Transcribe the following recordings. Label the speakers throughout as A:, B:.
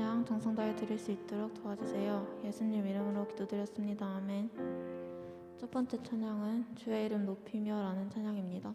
A: 찬양 정성 다해 드릴 수 있도록 도와주세요. 예수님 이름으로 기도드렸습니다. 아멘. 첫 번째 찬양은 주의 이름 높이며 라는 찬양입니다.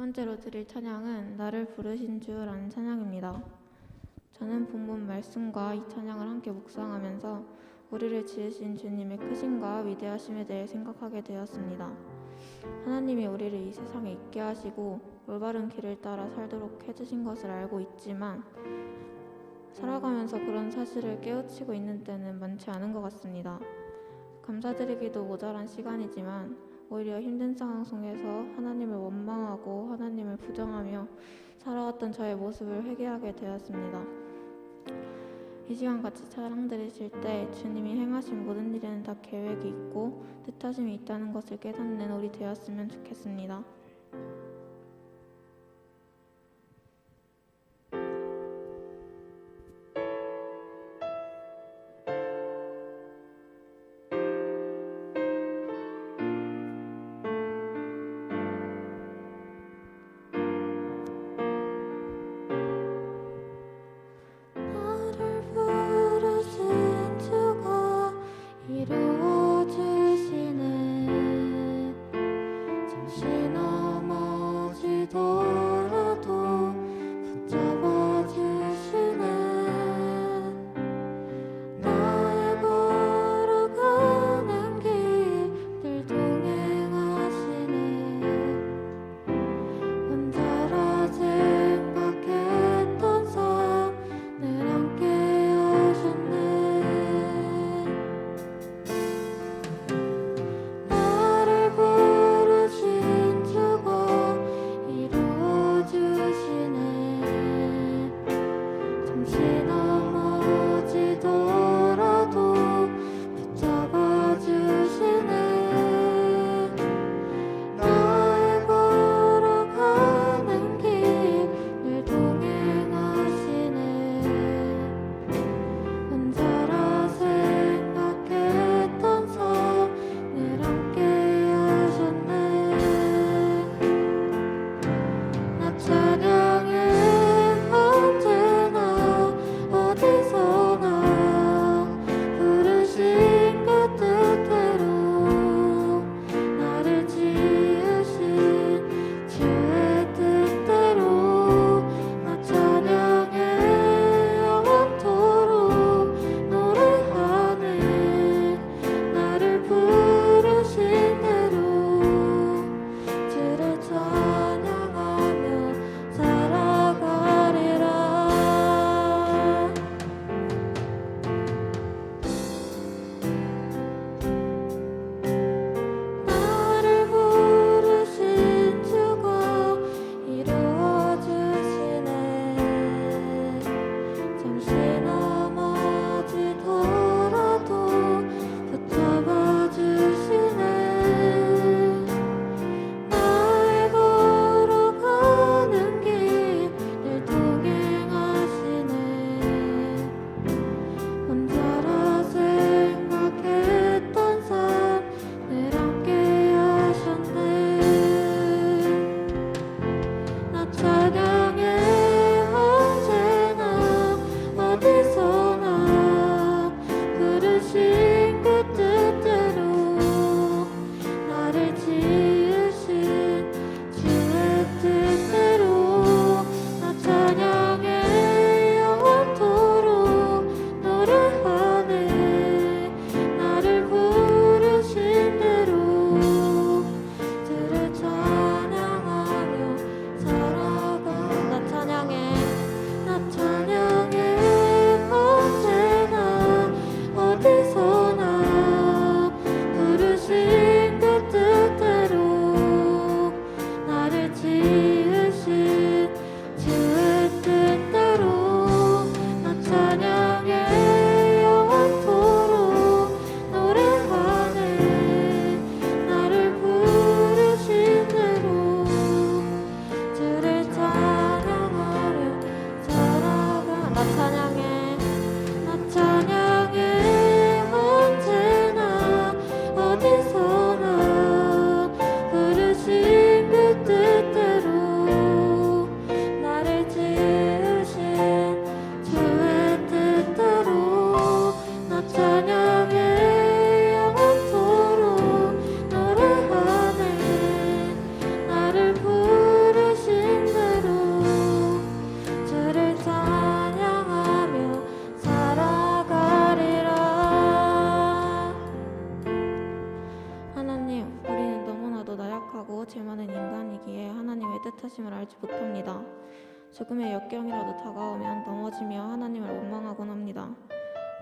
A: 두 번째로 드릴 찬양은 나를 부르신 주라는 찬양입니다. 저는 본문 말씀과 이 찬양을 함께 묵상하면서 우리를 지으신 주님의 크심과 위대하심에 대해 생각하게 되었습니다. 하나님이 우리를 이 세상에 있게 하시고 올바른 길을 따라 살도록 해주신 것을 알고 있지만 살아가면서 그런 사실을 깨우치고 있는 때는 많지 않은 것 같습니다. 감사드리기도 모자란 시간이지만 오히려 힘든 상황 속에서 하나님을 원망하고 하나님을 부정하며 살아왔던 저의 모습을 회개하게 되었습니다. 이 시간 같이 찬양 드리실 때 주님이 행하신 모든 일에는 다 계획이 있고 뜻하심이 있다는 것을 깨닫는 우리 되었으면 좋겠습니다. 이름 죽음의 역경이라도 다가오면 넘어지며 하나님을 원망하곤 합니다.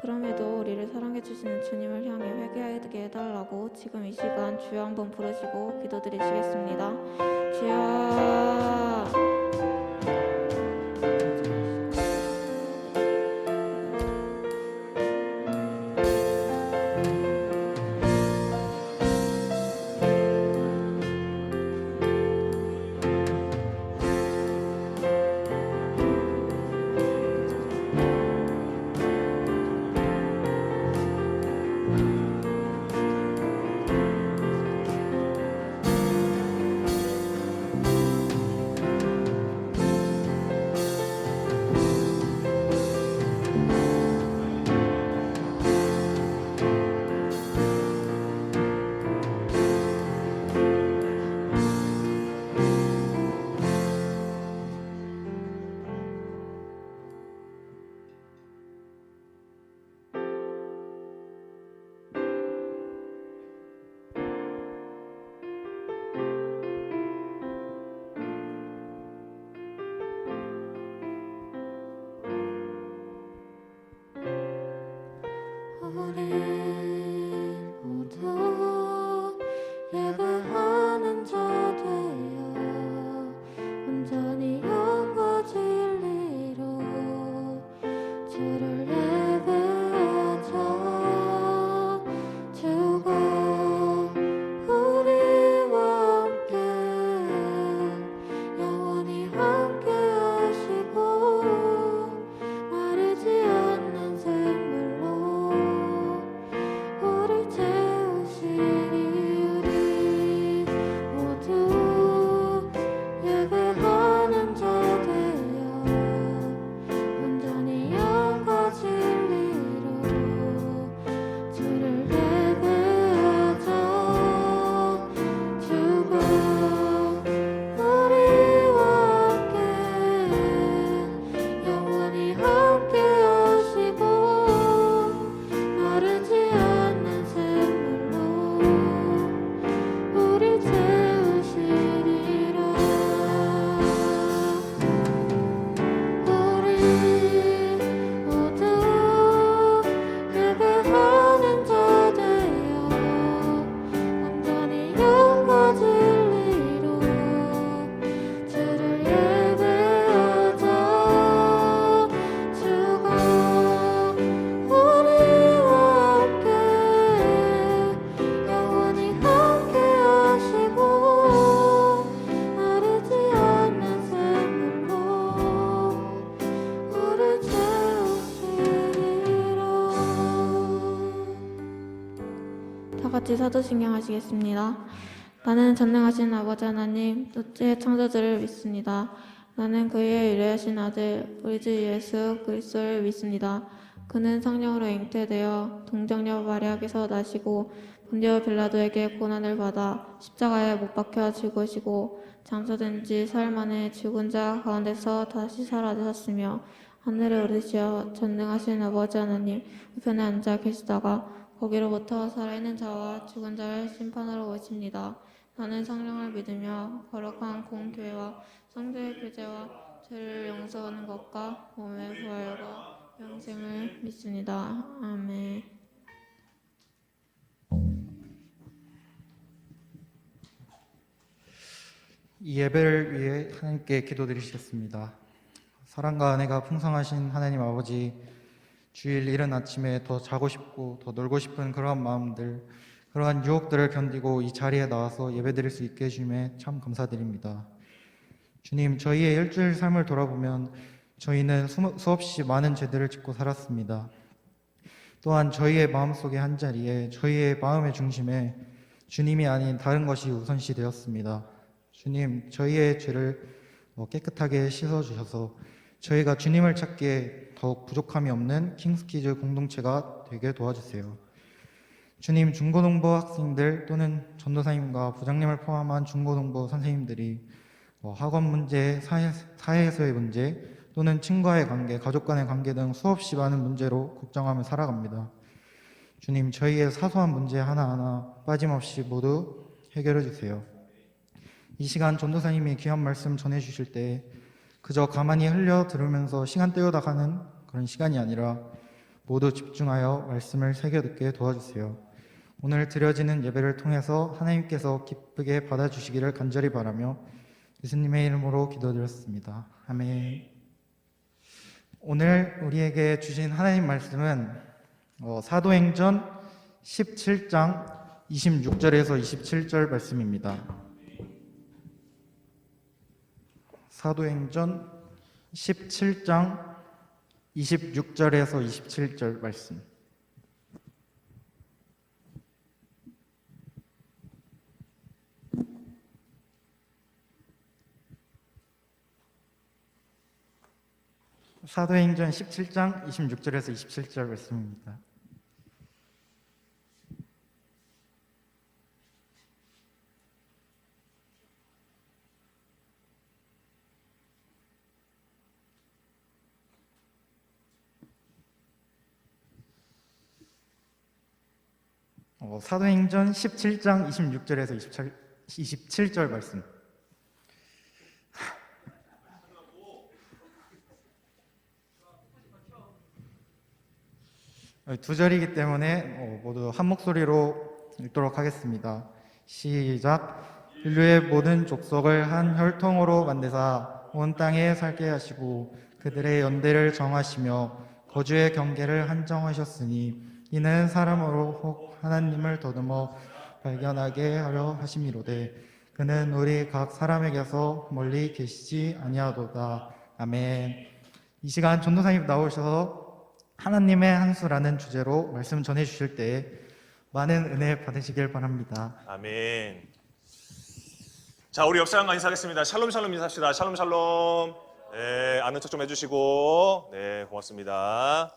A: 그럼에도 우리를 사랑해 주시는 주님을 향해 회개하게 해달라고 지금 이 시간 주여 한번 부르시고 기도드리시겠습니다. 주여. 같이 사도신경 하시겠습니다. 나는 전능하신 아버지 하나님, 첫째 창조주를 믿습니다. 나는 그의 유일하신 아들, 우리 주 예수 그리스도를 믿습니다. 그는 성령으로 잉태되어 동정녀 마리아에게서 나시고 본디오 빌라도에게 고난을 받아 십자가에 못 박혀 죽으시고 장사된 지 사흘 만에 죽은 자 가운데서 다시 살아나셨으며 하늘에 오르시어 전능하신 아버지 하나님 우편에 앉아 계시다가 거기로부터 살아있는 자와 죽은 자를 심판하러 오십니다. 나는 성령을 믿으며 거룩한 공교회와 성도의 교제와 죄를 용서하는 것과 몸의 부활과 영생을 믿습니다. 아멘.
B: 이 예배를 위해 하나님께 기도드리시겠습니다. 사랑과 은혜가 풍성하신 하나님 아버지, 주일 이른 아침에 더 자고 싶고 더 놀고 싶은 그러한 마음들, 그러한 유혹들을 견디고 이 자리에 나와서 예배드릴 수 있게 해주심에 참 감사드립니다. 주님, 저희의 일주일 삶을 돌아보면 저희는 수없이 많은 죄들을 짓고 살았습니다. 또한 저희의 마음속의 한자리에, 저희의 마음의 중심에 주님이 아닌 다른 것이 우선시 되었습니다. 주님, 저희의 죄를 깨끗하게 씻어주셔서 저희가 주님을 찾기에 더욱 부족함이 없는 킹스키즈 공동체가 되게 도와주세요. 주님, 중고등부 학생들 또는 전도사님과 부장님을 포함한 중고등부 선생님들이 학원 문제, 사회에서의 문제 또는 친구와의 관계, 가족 간의 관계 등 수없이 많은 문제로 걱정하며 살아갑니다. 주님, 저희의 사소한 문제 하나하나 빠짐없이 모두 해결해 주세요. 이 시간 전도사님이 귀한 말씀 전해주실 때 그저 가만히 흘려 들으면서 시간 때우다 가는 그런 시간이 아니라 모두 집중하여 말씀을 새겨 듣게 도와주세요. 오늘 드려지는 예배를 통해서 하나님께서 기쁘게 받아주시기를 간절히 바라며 예수님의 이름으로 기도드렸습니다. 아멘. 오늘 우리에게 주신 하나님 말씀은 사도행전 17장 26절에서 27절 말씀입니다. 사도행전 17장 26절에서 27절 말씀. 사도행전 17장 26절에서 27절 말씀입니다. 사도행전 17장 26절에서 27절 말씀. 두 절이기 때문에 모두 한 목소리로 읽도록 하겠습니다. 시작. 인류의 모든 족속을 한 혈통으로 만드사 온 땅에 살게 하시고 그들의 연대를 정하시며 거주의 경계를 한정하셨으니 이는 사람으로 혹 하나님을 더듬어 발견하게 하려 하심이로되 그는 우리 각 사람에게서 멀리 계시지 아니하도다. 아멘. 이 시간 전도사님 나오셔서 하나님의 한 수라는 주제로 말씀 전해 주실 때 많은 은혜 받으시길 바랍니다.
C: 아멘. 자, 우리 옆 사람과 인사하겠습니다. 샬롬 샬롬 인사합시다. 샬롬 샬롬. 네, 아는 척 좀 해주시고, 네, 고맙습니다.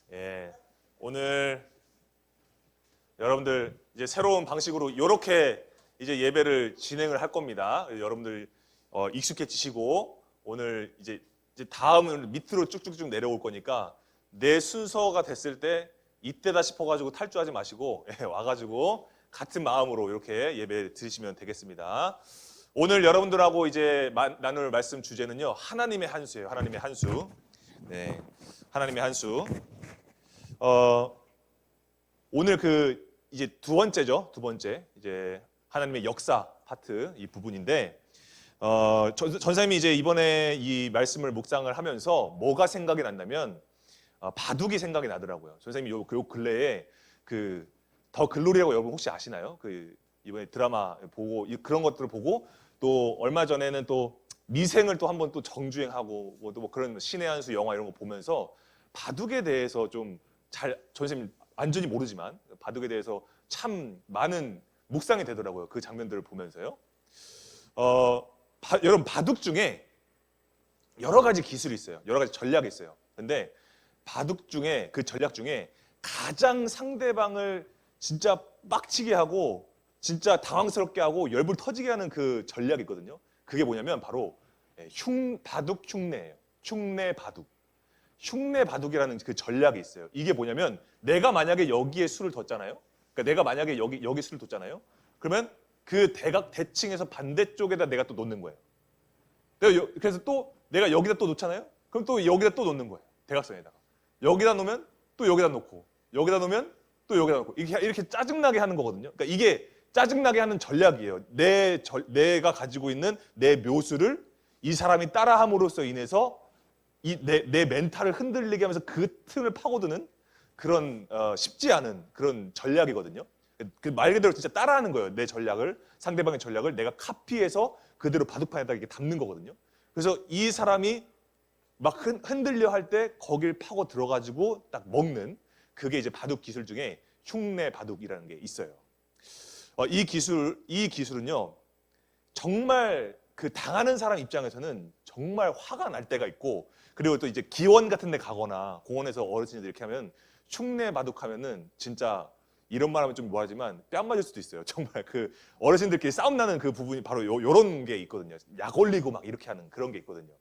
C: 네, 오늘 여러분들 이제 새로운 방식으로 이렇게 이제 예배를 진행을 할 겁니다. 여러분들 익숙해지시고 오늘 이제 다음은 밑으로 쭉쭉쭉 내려올 거니까. 내 순서가 됐을 때 이때다 싶어가지고 탈주하지 마시고 와가지고 같은 마음으로 이렇게 예배 드리시면 되겠습니다. 오늘 여러분들하고 이제 나눌 말씀 주제는요, 하나님의 한 수예요. 하나님의 한 수. 네, 하나님의 한 수. 오늘 이제 두 번째죠. 두 번째 이제 하나님의 역사 파트 이 부분인데 전사님이 이제 이번에 이 말씀을 묵상을 하면서 뭐가 생각이 난다면. 바둑이 생각이 나더라고요. 선생님이 요 근래에 더 글로리라고 여러분 혹시 아시나요? 이번에 드라마 보고 그런 것들을 보고 또 얼마 전에는 또 미생을 또 한번 또 정주행하고 뭐 그런 신의 한 수 영화 이런 거 보면서 바둑에 대해서 좀 선생님 완전히 모르지만 바둑에 대해서 참 많은 묵상이 되더라고요. 그 장면들을 보면서요. 여러분 바둑 중에 여러 가지 기술이 있어요. 여러 가지 전략이 있어요. 근데 바둑 중에 그 전략 중에 가장 상대방을 진짜 빡치게 하고 진짜 당황스럽게 하고 열불 터지게 하는 그 전략이 있거든요. 그게 뭐냐면 바로 바둑 흉내예요. 흉내 바둑. 흉내 바둑이라는 그 전략이 있어요. 이게 뭐냐면 내가 만약에 여기에 수를 뒀잖아요. 그러니까 내가 만약에 여기 수를 뒀잖아요. 그러면 그 대칭에서 반대쪽에다 내가 또 놓는 거예요. 그래서 또 내가 여기다 또 놓잖아요. 그럼 또 여기다 또 놓는 거예요. 대각선에다가. 여기다 놓으면 또 여기다 놓고 여기다 놓으면 또 여기다 놓고 이렇게 짜증나게 하는 거거든요. 그러니까 이게 짜증나게 하는 전략이에요. 내가 가지고 있는 내 묘수를 이 사람이 따라함으로써 인해서 내 멘탈을 흔들리게 하면서 그 틈을 파고드는 그런 쉽지 않은 그런 전략이거든요. 말 그대로 진짜 따라하는 거예요. 내 전략을 상대방의 전략을 내가 카피해서 그대로 바둑판에다 이렇게 담는 거거든요. 그래서 이 사람이 막 흔들려 할 때 거길 파고 들어가지고 딱 먹는 그게 이제 바둑 기술 중에 흉내 바둑이라는 게 있어요. 이 기술은요 정말 당하는 사람 입장에서는 정말 화가 날 때가 있고 그리고 또 이제 기원 같은 데 가거나 공원에서 어르신들 이렇게 하면 흉내 바둑하면은 진짜 이런 말하면 좀 뭐하지만 뺨 맞을 수도 있어요. 정말 어르신들끼리 싸움 나는 그 부분이 바로 요런 게 있거든요. 약 올리고 막 이렇게 하는 그런 게 있거든요.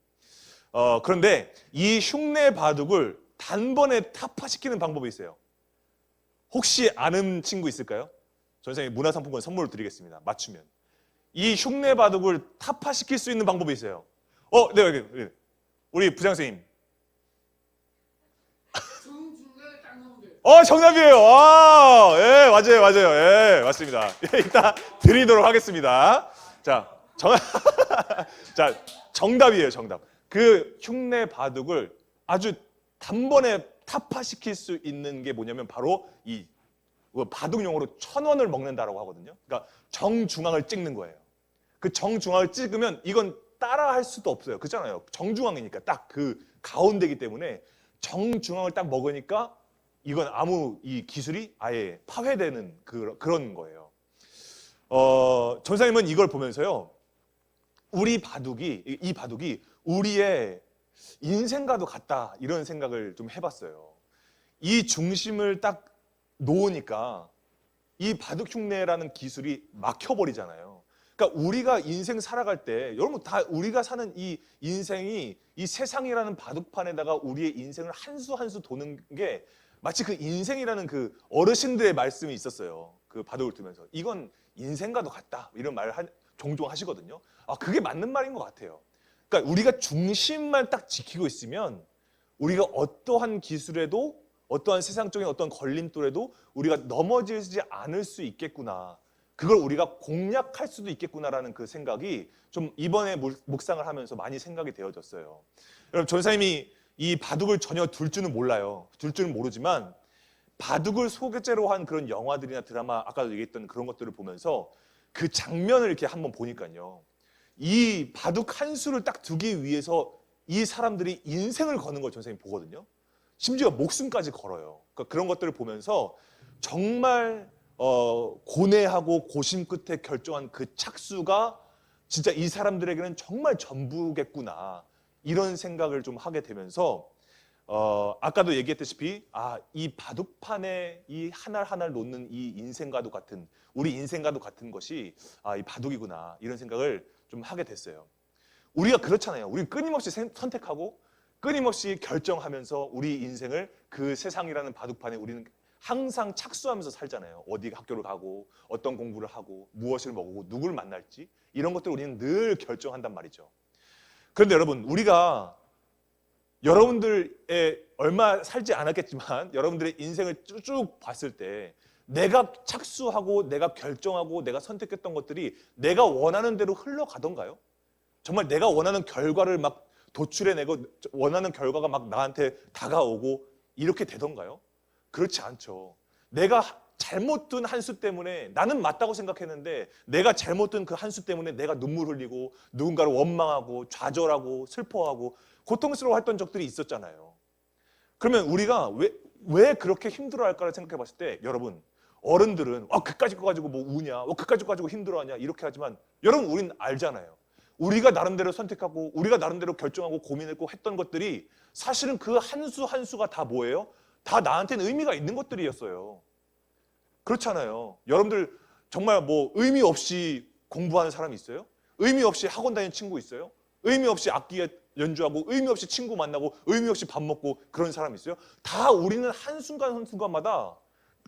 C: 그런데 이 흉내 바둑을 단번에 타파시키는 방법이 있어요. 혹시 아는 친구 있을까요? 선생님 문화상품권 선물로 드리겠습니다. 맞추면. 이 흉내 바둑을 타파시킬 수 있는 방법이 있어요. 네. 우리 부장 선생님.
D: 정중간에 딱 나오면 돼요.
C: 정답이에요. 예, 맞아요. 예, 맞습니다. 예, 이따 드리도록 하겠습니다. 자, 자, 정답이에요, 정답. 그 흉내 바둑을 아주 단번에 타파시킬 수 있는 게 뭐냐면 바로 이 바둑 용어로 1,000원을 먹는다라고 하거든요. 그러니까 정중앙을 찍는 거예요. 그 정중앙을 찍으면 이건 따라 할 수도 없어요. 그렇잖아요. 정중앙이니까 딱 그 가운데이기 때문에 정중앙을 딱 먹으니까 이건 아무 이 기술이 아예 파괴되는 그런 거예요. 전사님은 이걸 보면서요. 이 바둑이 우리의 인생과도 같다 이런 생각을 좀 해봤어요. 이 중심을 딱 놓으니까 이 바둑 흉내라는 기술이 막혀버리잖아요. 그러니까 우리가 인생 살아갈 때 여러분 다 우리가 사는 이 인생이 이 세상이라는 바둑판에다가 우리의 인생을 한 수 한 수 도는 게 마치 그 인생이라는 그 어르신들의 말씀이 있었어요. 그 바둑을 두면서 이건 인생과도 같다 이런 말을 종종 하시거든요. 그게 맞는 말인 것 같아요. 그러니까 우리가 중심만 딱 지키고 있으면 우리가 어떠한 기술에도 어떠한 세상적인 어떤 걸림돌에도 우리가 넘어지지 않을 수 있겠구나. 그걸 우리가 공략할 수도 있겠구나라는 그 생각이 좀 이번에 묵상을 하면서 많이 생각이 되어졌어요. 여러분 전사님이 이 바둑을 전혀 둘 줄은 몰라요. 둘 줄은 모르지만 바둑을 소재로 한 그런 영화들이나 드라마 아까도 얘기했던 그런 것들을 보면서 그 장면을 이렇게 한번 보니까요. 이 바둑 한 수를 딱 두기 위해서 이 사람들이 인생을 거는 걸 전생님 보거든요. 심지어 목숨까지 걸어요. 그러니까 그런 것들을 보면서 정말 고뇌하고 고심 끝에 결정한 그 착수가 진짜 이 사람들에게는 정말 전부겠구나 이런 생각을 좀 하게 되면서 아까도 얘기했다시피 이 바둑판에 이 하나하나를 놓는 이 인생과도 같은 우리 인생과도 같은 것이 이 바둑이구나 이런 생각을 좀 하게 됐어요. 우리가 그렇잖아요. 우리는 끊임없이 선택하고 끊임없이 결정하면서 우리 인생을 그 세상이라는 바둑판에 우리는 항상 착수하면서 살잖아요. 어디 학교를 가고 어떤 공부를 하고 무엇을 먹고 누구를 만날지 이런 것들을 우리는 늘 결정한단 말이죠. 그런데 여러분 우리가 여러분들의 얼마 살지 않았겠지만 여러분들의 인생을 쭉 봤을 때 내가 착수하고 내가 결정하고 내가 선택했던 것들이 내가 원하는 대로 흘러가던가요? 정말 내가 원하는 결과를 막 도출해내고 원하는 결과가 막 나한테 다가오고 이렇게 되던가요? 그렇지 않죠. 내가 잘못 둔 한 수 때문에 나는 맞다고 생각했는데 내가 잘못 둔 그 한 수 때문에 내가 눈물 흘리고 누군가를 원망하고 좌절하고 슬퍼하고 고통스러워했던 적들이 있었잖아요. 그러면 우리가 왜 그렇게 힘들어할까를 생각해 봤을 때 여러분 어른들은 그까짓 거 가지고 뭐 우냐 그까짓 거 가지고 힘들어하냐 이렇게 하지만 여러분 우리는 알잖아요. 우리가 나름대로 선택하고 우리가 나름대로 결정하고 고민했고 했던 것들이 사실은 그 한 수 한 수가 다 뭐예요? 다 나한테는 의미가 있는 것들이었어요. 그렇잖아요. 여러분들 정말 뭐 의미 없이 공부하는 사람이 있어요? 의미 없이 학원 다니는 친구 있어요? 의미 없이 악기 연주하고 의미 없이 친구 만나고 의미 없이 밥 먹고 그런 사람 있어요? 다 우리는 한순간 한순간마다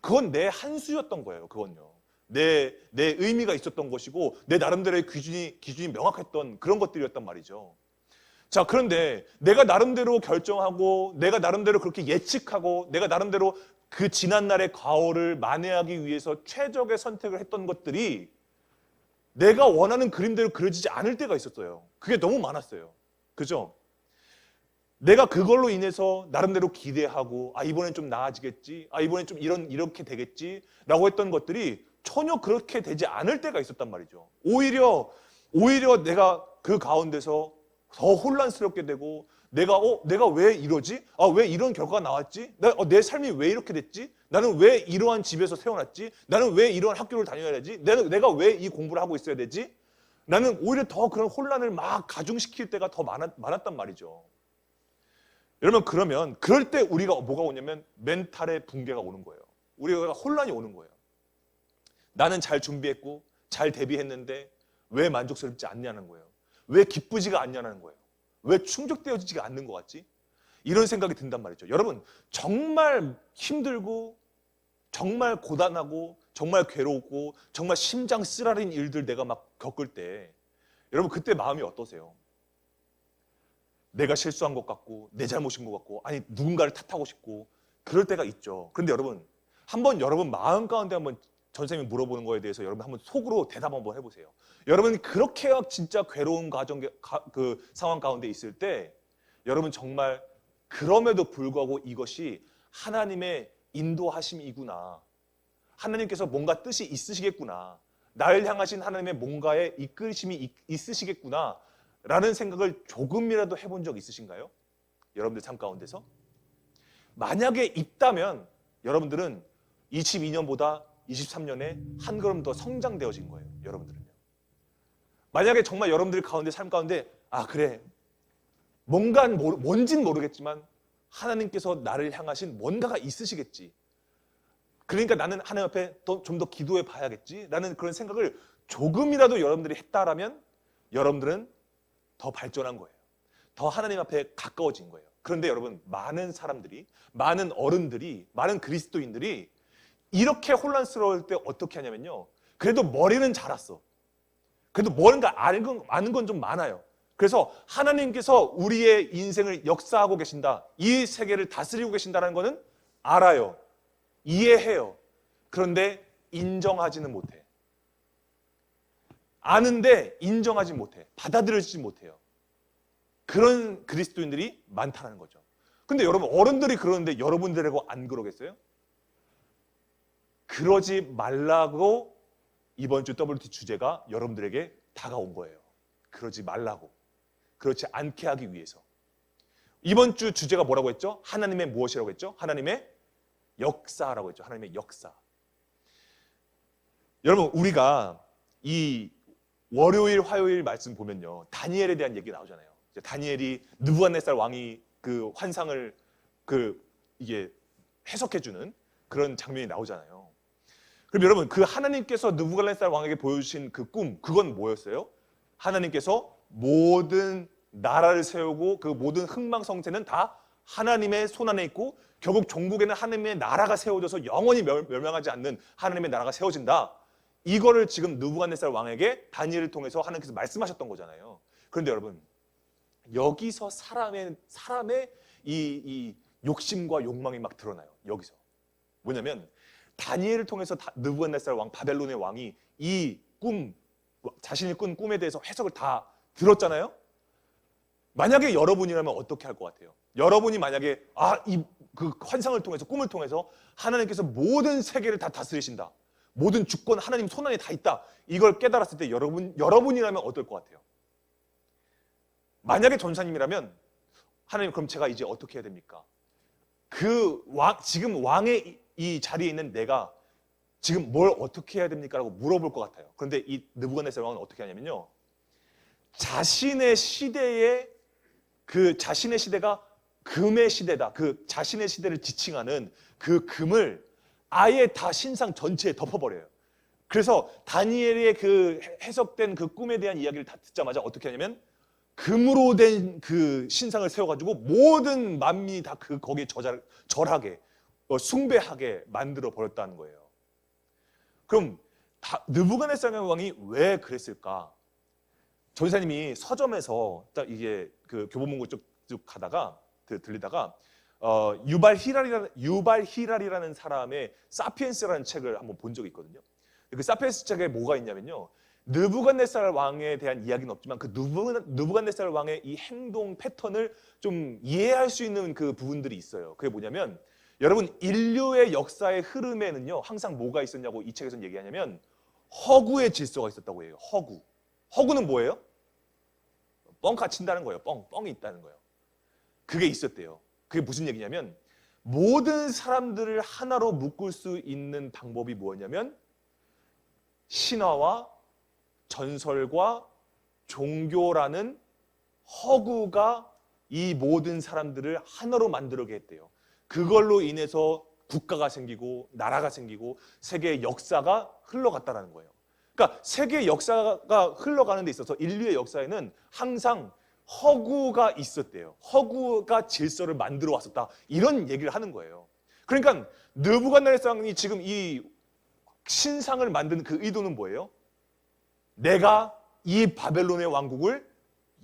C: 그건 내 한 수였던 거예요. 그건요. 내 의미가 있었던 것이고 내 나름대로의 기준이 명확했던 그런 것들이었단 말이죠. 자, 그런데 내가 나름대로 결정하고 내가 나름대로 그렇게 예측하고 내가 나름대로 그 지난날의 과오를 만회하기 위해서 최적의 선택을 했던 것들이 내가 원하는 그림대로 그려지지 않을 때가 있었어요. 그게 너무 많았어요. 그죠? 내가 그걸로 인해서 나름대로 기대하고 이번엔 좀 나아지겠지, 이번엔 좀 이렇게 되겠지 라고 했던 것들이 전혀 그렇게 되지 않을 때가 있었단 말이죠. 오히려 내가 그 가운데서 더 혼란스럽게 되고 내가 왜 이러지? 왜 이런 결과가 나왔지? 내 삶이 왜 이렇게 됐지? 나는 왜 이러한 집에서 태어났지? 나는 왜 이러한 학교를 다녀야 되지? 내가 왜 이 공부를 하고 있어야 되지? 나는 오히려 더 그런 혼란을 막 가중시킬 때가 더 많았단 말이죠. 여러분 그러면 그럴 때 우리가 뭐가 오냐면 멘탈의 붕괴가 오는 거예요. 우리가 혼란이 오는 거예요. 나는 잘 준비했고 잘 대비했는데 왜 만족스럽지 않냐는 거예요. 왜 기쁘지가 않냐는 거예요. 왜 충족되어지지가 않는 것 같지? 이런 생각이 든단 말이죠. 여러분 정말 힘들고 정말 고단하고 정말 괴롭고 정말 심장 쓰라린 일들 내가 막 겪을 때 여러분 그때 마음이 어떠세요? 내가 실수한 것 같고 내 잘못인 것 같고 아니 누군가를 탓하고 싶고 그럴 때가 있죠. 그런데 여러분 한번 여러분 마음 가운데 한번 전생님이 물어보는 거에 대해서 여러분 한번 속으로 대답 한번 해보세요. 여러분 그렇게 진짜 괴로운 그 상황 가운데 있을 때 여러분 정말 그럼에도 불구하고 이것이 하나님의 인도하심이구나. 하나님께서 뭔가 뜻이 있으시겠구나. 나를 향하신 하나님의 뭔가의 이끌심이 있으시겠구나 라는 생각을 조금이라도 해본 적 있으신가요? 여러분들 삶 가운데서? 만약에 있다면 여러분들은 22년보다 23년에 한 걸음 더 성장되어진 거예요. 여러분들은요. 만약에 정말 여러분들 가운데 삶 가운데 아 그래 뭔진 모르겠지만 하나님께서 나를 향하신 뭔가가 있으시겠지. 그러니까 나는 하나님 앞에 좀 더 기도해 봐야겠지 라는 그런 생각을 조금이라도 여러분들이 했다라면 여러분들은 더 발전한 거예요. 더 하나님 앞에 가까워진 거예요. 그런데 여러분 많은 사람들이 많은 어른들이 많은 그리스도인들이 이렇게 혼란스러울 때 어떻게 하냐면요. 그래도 머리는 자랐어. 그래도 뭔가 아는 건 좀 많아요. 그래서 하나님께서 우리의 인생을 역사하고 계신다. 이 세계를 다스리고 계신다는 거는 알아요. 이해해요. 그런데 인정하지는 못해. 아는데 인정하지 못해. 받아들여지지 못해요. 그런 그리스도인들이 많다는 거죠. 근데 여러분 어른들이 그러는데 여러분들하고 안 그러겠어요? 그러지 말라고 이번 주 WT 주제가 여러분들에게 다가온 거예요. 그러지 말라고. 그렇지 않게 하기 위해서. 이번 주 주제가 뭐라고 했죠? 하나님의 무엇이라고 했죠? 하나님의 역사라고 했죠. 하나님의 역사. 여러분 우리가 이 월요일, 화요일 말씀 보면요. 다니엘에 대한 얘기 나오잖아요. 다니엘이 느부갓네살 왕이 그 환상을 이게 해석해주는 그런 장면이 나오잖아요. 그럼 여러분 그 하나님께서 느부갓네살 왕에게 보여주신 그 꿈, 그건 뭐였어요? 하나님께서 모든 나라를 세우고 그 모든 흥망성쇠는 다 하나님의 손 안에 있고 결국 종국에는 하나님의 나라가 세워져서 영원히 멸망하지 않는 하나님의 나라가 세워진다. 이거를 지금 느부갓네살 왕에게 다니엘을 통해서 하나님께서 말씀하셨던 거잖아요. 그런데 여러분 여기서 사람의 이 욕심과 욕망이 막 드러나요. 여기서 뭐냐면 다니엘을 통해서 느부갓네살 왕 바벨론의 왕이 이 자신이 꾼 꿈에 대해서 해석을 다 들었잖아요. 만약에 여러분이라면 어떻게 할 것 같아요? 여러분이 만약에 그 환상을 통해서 꿈을 통해서 하나님께서 모든 세계를 다 다스리신다. 모든 주권 하나님 손안에 다 있다. 이걸 깨달았을 때 여러분이라면 어떨 것 같아요? 만약에 전사님이라면 하나님 그럼 제가 이제 어떻게 해야 됩니까? 지금 왕의 이 자리에 있는 내가 지금 뭘 어떻게 해야 됩니까? 라고 물어볼 것 같아요. 그런데 이 느부갓네살 왕은 어떻게 하냐면요. 자신의 시대가 금의 시대다. 그 자신의 시대를 지칭하는 그 금을 아예 다 신상 전체에 덮어버려요. 그래서 다니엘의 그 해석된 그 꿈에 대한 이야기를 다 듣자마자 어떻게 하냐면 금으로 된 그 신상을 세워가지고 모든 만민이 다 거기에 절하게 숭배하게 만들어 버렸다는 거예요. 그럼 느부갓네살 왕이 왜 그랬을까? 전사님이 서점에서 딱 이게 그 교보문고 쭉 가다가 들리다가 유발 히랄이라는 사람의 사피엔스라는 책을 한번 본 적이 있거든요. 그 사피엔스 책에 뭐가 있냐면요. 느부갓네살 왕에 대한 이야기는 없지만 그 느부갓네살 왕의 이 행동 패턴을 좀 이해할 수 있는 그 부분들이 있어요. 그게 뭐냐면 여러분 인류의 역사의 흐름에는요. 항상 뭐가 있었냐고 이 책에서는 얘기하냐면 허구의 질서가 있었다고 해요. 허구는 뭐예요? 뻥카 친다는 거예요. 뻥이 있다는 거예요. 그게 있었대요. 그게 무슨 얘기냐면 모든 사람들을 하나로 묶을 수 있는 방법이 뭐였냐면 신화와 전설과 종교라는 허구가 이 모든 사람들을 하나로 만들게 했대요. 그걸로 인해서 국가가 생기고 나라가 생기고 세계의 역사가 흘러갔다는 거예요. 그러니까 세계의 역사가 흘러가는 데 있어서 인류의 역사에는 항상 허구가 있었대요. 허구가 질서를 만들어 왔었다. 이런 얘기를 하는 거예요. 그러니까 느부갓네살 왕이 지금 이 신상을 만든 그 의도는 뭐예요? 내가 이 바벨론의 왕국을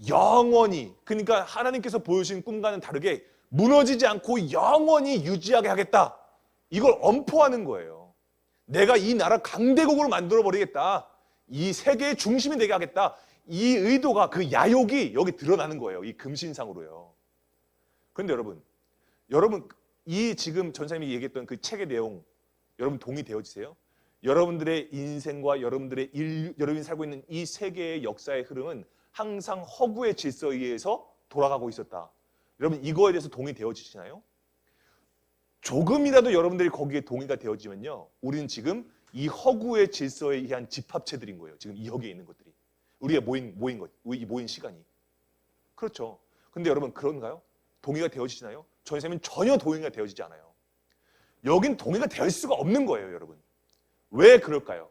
C: 영원히, 그러니까 하나님께서 보여주신 꿈과는 다르게 무너지지 않고 영원히 유지하게 하겠다. 이걸 엄포하는 거예요. 내가 이 나라 강대국으로 만들어 버리겠다. 이 세계의 중심이 되게 하겠다. 이 의도가, 그 야욕이 여기 드러나는 거예요. 이 금신상으로요. 그런데 여러분 이 지금 전사님이 얘기했던 그 책의 내용 여러분 동의되어지세요? 여러분들의 인생과 여러분이 살고 있는 이 세계의 역사의 흐름은 항상 허구의 질서에 의해서 돌아가고 있었다. 여러분 이거에 대해서 동의되어지시나요? 조금이라도 여러분들이 거기에 동의가 되어지면요, 우리는 지금 이 허구의 질서에 의한 집합체들인 거예요. 지금 이 여기에 있는 것들이 우리가 모인 시간이. 그렇죠. 근데 여러분 그런가요? 동의가 되어지시나요? 전사님은 전혀 동의가 되어지지 않아요. 여긴 동의가 될 수가 없는 거예요, 여러분. 왜 그럴까요?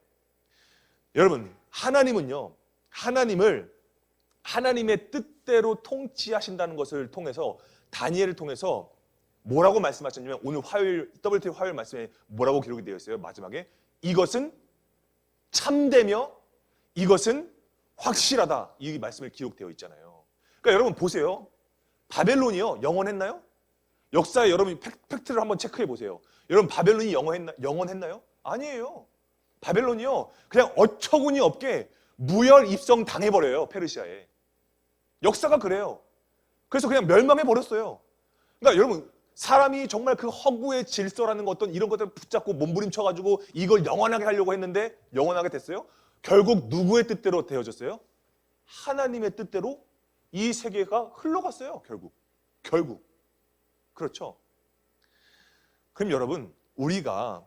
C: 여러분, 하나님은요, 하나님의 뜻대로 통치하신다는 것을 통해서, 다니엘을 통해서 뭐라고 말씀하셨냐면, 오늘 WT 화요일 말씀에 뭐라고 기록이 되어 있어요? 마지막에 이것은 참되며 이것은 확실하다, 이 말씀이 기록되어 있잖아요. 그러니까 여러분 보세요. 바벨론이요, 영원했나요? 역사에 여러분 팩트를 한번 체크해 보세요. 여러분 바벨론이 영원했나요? 아니에요. 바벨론이요, 그냥 어처구니 없게 무혈 입성 당해버려요, 페르시아에. 역사가 그래요. 그래서 그냥 멸망해 버렸어요. 그러니까 여러분, 사람이 정말 그 허구의 질서라는 것, 어떤 이런 것들을 붙잡고 몸부림쳐가지고 이걸 영원하게 하려고 했는데 영원하게 됐어요? 결국 누구의 뜻대로 되어졌어요? 하나님의 뜻대로 이 세계가 흘러갔어요. 결국. 그렇죠. 그럼 여러분, 우리가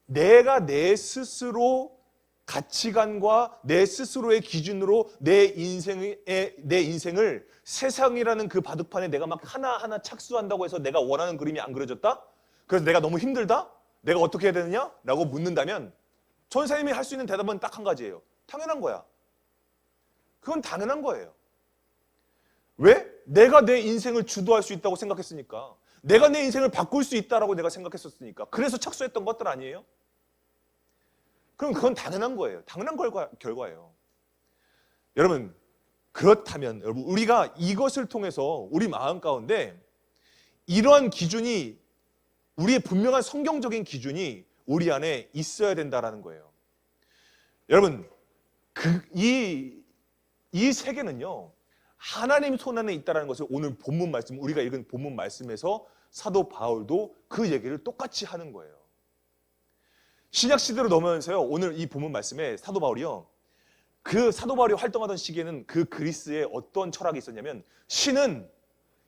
C: 내가 내 스스로 가치관과 내 스스로의 기준으로 내 인생을 세상이라는 그 바둑판에 내가 막 하나하나 착수한다고 해서 내가 원하는 그림이 안 그려졌다? 그래서 내가 너무 힘들다? 내가 어떻게 해야 되느냐? 라고 묻는다면 전사님이 할 수 있는 대답은 딱 한 가지예요. 당연한 거야. 그건 당연한 거예요. 왜? 내가 내 인생을 주도할 수 있다고 생각했으니까. 내가 내 인생을 바꿀 수 있다라고 내가 생각했었으니까. 그래서 착수했던 것들 아니에요? 그럼 그건 당연한 거예요. 당연한 결과예요. 여러분, 그렇다면 여러분, 우리가 이것을 통해서 우리 마음 가운데 이러한 기준이, 우리의 분명한 성경적인 기준이 우리 안에 있어야 된다라는 거예요. 여러분, 이 세계는요, 하나님 손 안에 있다는 것을 오늘 본문 말씀, 우리가 읽은 본문 말씀에서 사도 바울도 그 얘기를 똑같이 하는 거예요. 신약 시대로 넘어오면서요, 오늘 이 본문 말씀에 사도 바울이 활동하던 시기에는 그 그리스에 어떤 철학이 있었냐면, 신은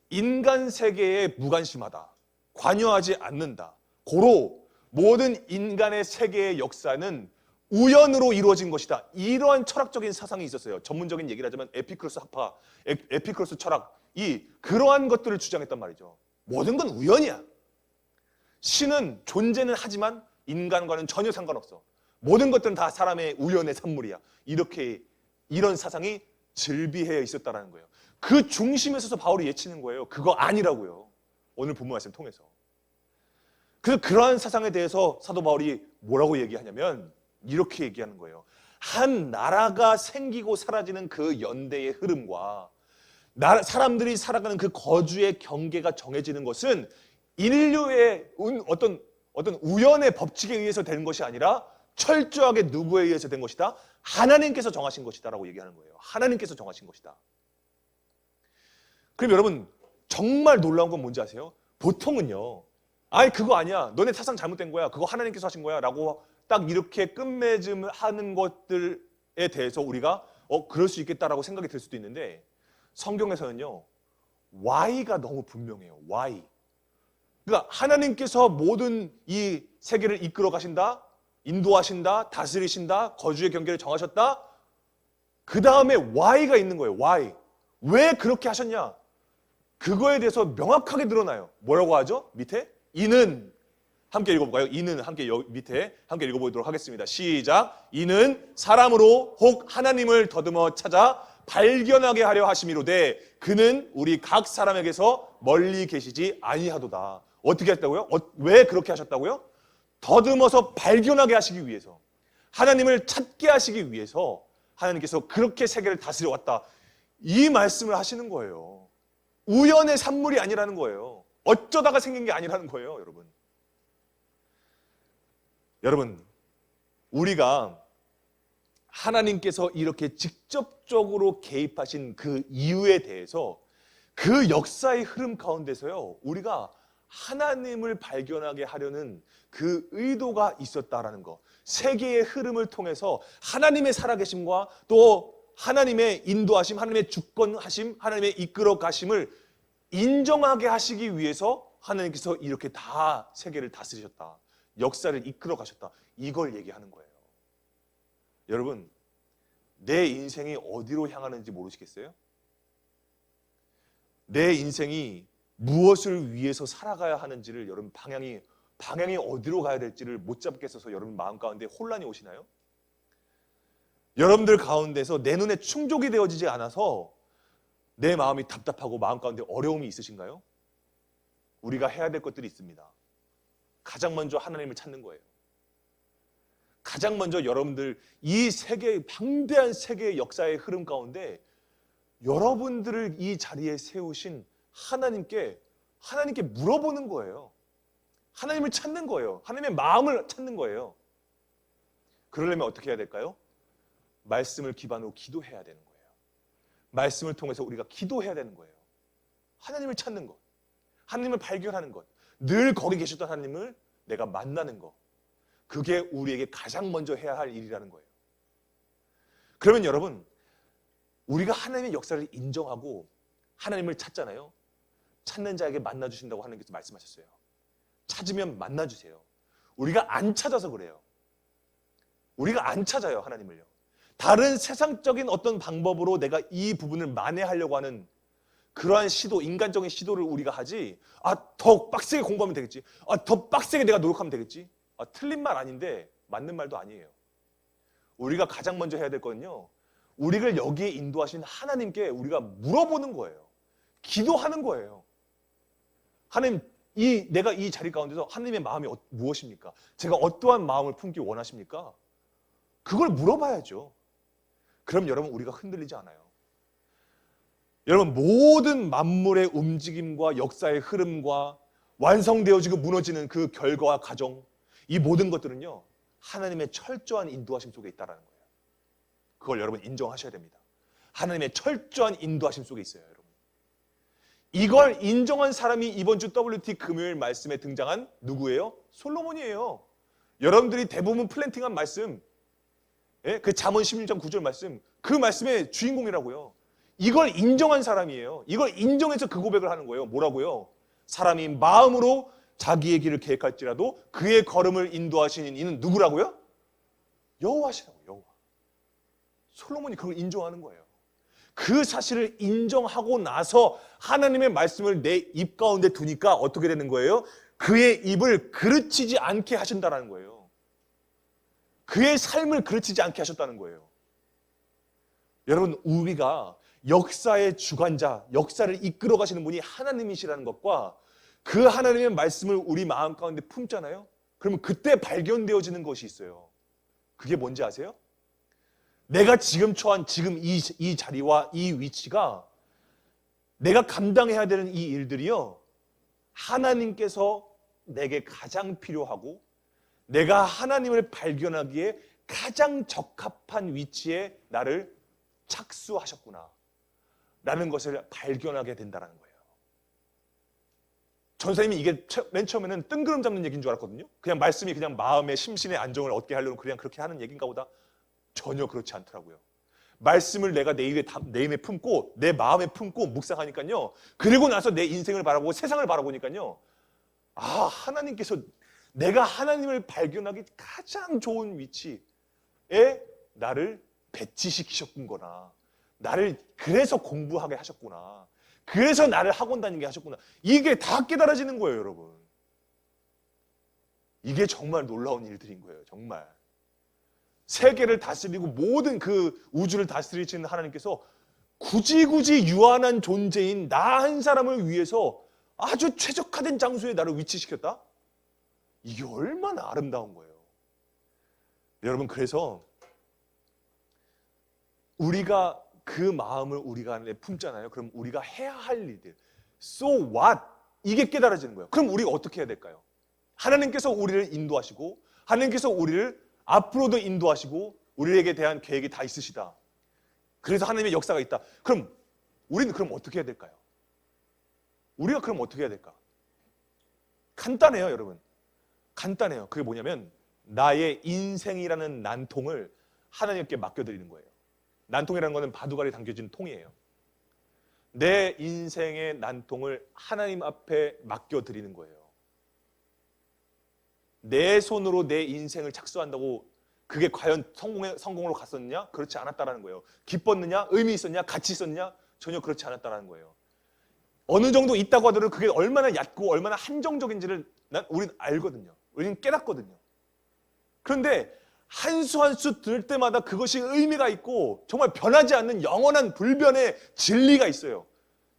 C: 인간 세계에 무관심하다, 관여하지 않는다, 고로 모든 인간의 세계의 역사는 우연으로 이루어진 것이다. 이러한 철학적인 사상이 있었어요. 전문적인 얘기를 하자면 에피크로스 철학이 그러한 것들을 주장했단 말이죠. 모든 건 우연이야. 신은 존재는 하지만 인간과는 전혀 상관없어. 모든 것들은 다 사람의 우연의 산물이야. 이런 사상이 즐비해 있었다는 거예요. 그 중심에 서서 바울이 예치는 거예요. 그거 아니라고요. 오늘 본문 말씀 통해서. 그래서 그러한 사상에 대해서 사도 바울이 뭐라고 얘기하냐면 이렇게 얘기하는 거예요. 한 나라가 생기고 사라지는 그 연대의 흐름과 사람들이 살아가는 그 거주의 경계가 정해지는 것은 인류의 어떤 우연의 법칙에 의해서 되는 것이 아니라 철저하게 누구에 의해서 된 것이다? 하나님께서 정하신 것이다 라고 얘기하는 거예요. 하나님께서 정하신 것이다. 그럼 여러분, 정말 놀라운 건 뭔지 아세요? 보통은요, 아니 그거 아니야, 너네 사상 잘못된 거야, 그거 하나님께서 하신 거야 라고 딱 이렇게 끝맺음하는 것들에 대해서 우리가 그럴 수 있겠다라고 생각이 들 수도 있는데, 성경에서는요, Y가 너무 분명해요. Y. 그러니까 하나님께서 모든 이 세계를 이끌어 가신다, 인도하신다, 다스리신다, 거주의 경계를 정하셨다. 그 다음에 Y가 있는 거예요. Y. 왜 그렇게 하셨냐? 그거에 대해서 명확하게 드러나요. 뭐라고 하죠? 밑에? 이는, 함께 읽어볼까요? 이는 밑에 함께 읽어보도록 하겠습니다. 시작. 이는 사람으로 혹 하나님을 더듬어 찾아 발견하게 하려 하심이로되 그는 우리 각 사람에게서 멀리 계시지 아니하도다. 어떻게 했다고요? 왜 그렇게 하셨다고요? 더듬어서 발견하게 하시기 위해서, 하나님을 찾게 하시기 위해서 하나님께서 그렇게 세계를 다스려 왔다. 이 말씀을 하시는 거예요. 우연의 산물이 아니라는 거예요. 어쩌다가 생긴 게 아니라는 거예요, 여러분. 여러분, 우리가 하나님께서 이렇게 직접적으로 개입하신 그 이유에 대해서 그 역사의 흐름 가운데서요, 우리가 하나님을 발견하게 하려는 그 의도가 있었다라는 거. 세계의 흐름을 통해서 하나님의 살아계심과 또 하나님의 인도하심, 하나님의 주권하심, 하나님의 이끌어 가심을 인정하게 하시기 위해서 하나님께서 이렇게 다 세계를 다스리셨다. 역사를 이끌어 가셨다. 이걸 얘기하는 거예요. 여러분, 내 인생이 어디로 향하는지 모르시겠어요? 내 인생이 무엇을 위해서 살아가야 하는지를 여러분 방향이 어디로 가야 될지를 못 잡겠어서 여러분 마음 가운데 혼란이 오시나요? 여러분들 가운데서 내 눈에 충족이 되어지지 않아서 내 마음이 답답하고 마음 가운데 어려움이 있으신가요? 우리가 해야 될 것들이 있습니다. 가장 먼저 하나님을 찾는 거예요. 가장 먼저 여러분들 이 세계, 방대한 세계의 역사의 흐름 가운데 여러분들을 이 자리에 세우신 하나님께 물어보는 거예요. 하나님을 찾는 거예요. 하나님의 마음을 찾는 거예요. 그러려면 어떻게 해야 될까요? 말씀을 기반으로 기도해야 되는 거예요. 말씀을 통해서 우리가 기도해야 되는 거예요. 하나님을 찾는 것, 하나님을 발견하는 것, 늘 거기 계셨던 하나님을 내가 만나는 것, 그게 우리에게 가장 먼저 해야 할 일이라는 거예요. 그러면 여러분, 우리가 하나님의 역사를 인정하고 하나님을 찾잖아요. 찾는 자에게 만나주신다고 하나님께서 말씀하셨어요. 찾으면 만나주세요. 우리가 안 찾아서 그래요. 우리가 안 찾아요, 하나님을요. 다른 세상적인 어떤 방법으로 내가 이 부분을 만회하려고 하는 그러한 시도, 인간적인 시도를 우리가 하지, 더 빡세게 공부하면 되겠지. 더 빡세게 내가 노력하면 되겠지. 틀린 말 아닌데 맞는 말도 아니에요. 우리가 가장 먼저 해야 될 거는요, 우리를 여기에 인도하신 하나님께 우리가 물어보는 거예요. 기도하는 거예요. 하나님, 내가 이 자리 가운데서 하나님의 마음이 무엇입니까? 제가 어떠한 마음을 품기 원하십니까? 그걸 물어봐야죠. 그럼 여러분, 우리가 흔들리지 않아요. 여러분, 모든 만물의 움직임과 역사의 흐름과 완성되어지고 무너지는 그 결과와 과정, 이 모든 것들은요, 하나님의 철저한 인도하심 속에 있다는 거예요. 그걸 여러분 인정하셔야 됩니다. 하나님의 철저한 인도하심 속에 있어요, 여러분. 이걸 인정한 사람이 이번 주 WT 금요일 말씀에 등장한 누구예요? 솔로몬이에요. 여러분들이 대부분 플랜팅한 말씀, 그 잠언 16장 9절 말씀, 그 말씀의 주인공이라고요. 이걸 인정한 사람이에요. 이걸 인정해서 그 고백을 하는 거예요. 뭐라고요? 사람이 마음으로 자기의 길을 계획할지라도 그의 걸음을 인도하시는 이는 누구라고요? 여호와시라고요. 여호와. 솔로몬이 그걸 인정하는 거예요. 그 사실을 인정하고 나서 하나님의 말씀을 내 입 가운데 두니까 어떻게 되는 거예요? 그의 입을 그르치지 않게 하신다는 거예요. 그의 삶을 그르치지 않게 하셨다는 거예요. 여러분, 우리가 역사의 주관자, 역사를 이끌어 가시는 분이 하나님이시라는 것과 그 하나님의 말씀을 우리 마음 가운데 품잖아요. 그러면 그때 발견되어지는 것이 있어요. 그게 뭔지 아세요? 내가 지금 처한 지금 이 자리와 이 위치가 내가 감당해야 되는 이 일들이요, 하나님께서 내게 가장 필요하고 내가 하나님을 발견하기에 가장 적합한 위치에 나를 착수하셨구나 라는 것을 발견하게 된다는 거예요. 전사님이 이게 맨 처음에는 뜬구름 잡는 얘기인 줄 알았거든요. 그냥 말씀이 그냥 마음의 심신의 안정을 얻게 하려고 그냥 그렇게 하는 얘기인가 보다. 전혀 그렇지 않더라고요. 말씀을 내가 내 입에 품고 내 마음에 품고 묵상하니까요, 그리고 나서 내 인생을 바라보고 세상을 바라보니까요, 하나님께서 내가 하나님을 발견하기 가장 좋은 위치에 나를 배치시키셨구나. 나를 그래서 공부하게 하셨구나. 그래서 나를 학원 다니게 하셨구나. 이게 다 깨달아지는 거예요, 여러분. 이게 정말 놀라운 일들인 거예요, 정말. 세계를 다스리고 모든 그 우주를 다스리시는 하나님께서 굳이 유한한 존재인 나 한 사람을 위해서 아주 최적화된 장소에 나를 위치시켰다? 이게 얼마나 아름다운 거예요. 여러분, 그래서 우리가 그 마음을 우리가 안에 품잖아요. 그럼 우리가 해야 할 일들, so what? 이게 깨달아지는 거예요. 그럼 우리가 어떻게 해야 될까요? 하나님께서 우리를 인도하시고 하나님께서 우리를 앞으로도 인도하시고 우리에게 대한 계획이 다 있으시다. 그래서 하나님의 역사가 있다. 그럼 우리는 그럼 어떻게 해야 될까요? 우리가 그럼 어떻게 해야 될까? 간단해요, 여러분. 간단해요. 그게 뭐냐면 나의 인생이라는 난통을 하나님께 맡겨드리는 거예요. 난통이라는 것은 바둑알이 담겨진 통이에요. 내 인생의 난통을 하나님 앞에 맡겨드리는 거예요. 내 손으로 내 인생을 착수한다고 그게 과연 성공으로 갔었느냐? 그렇지 않았다라는 거예요. 기뻤느냐? 의미 있었냐? 가치 있었냐? 전혀 그렇지 않았다라는 거예요. 어느 정도 있다고 하더라도 그게 얼마나 얕고 얼마나 한정적인지를 우리는 알거든요. 우리는 깨닫거든요. 그런데 한 수 한 수 들 때마다 그것이 의미가 있고 정말 변하지 않는 영원한 불변의 진리가 있어요.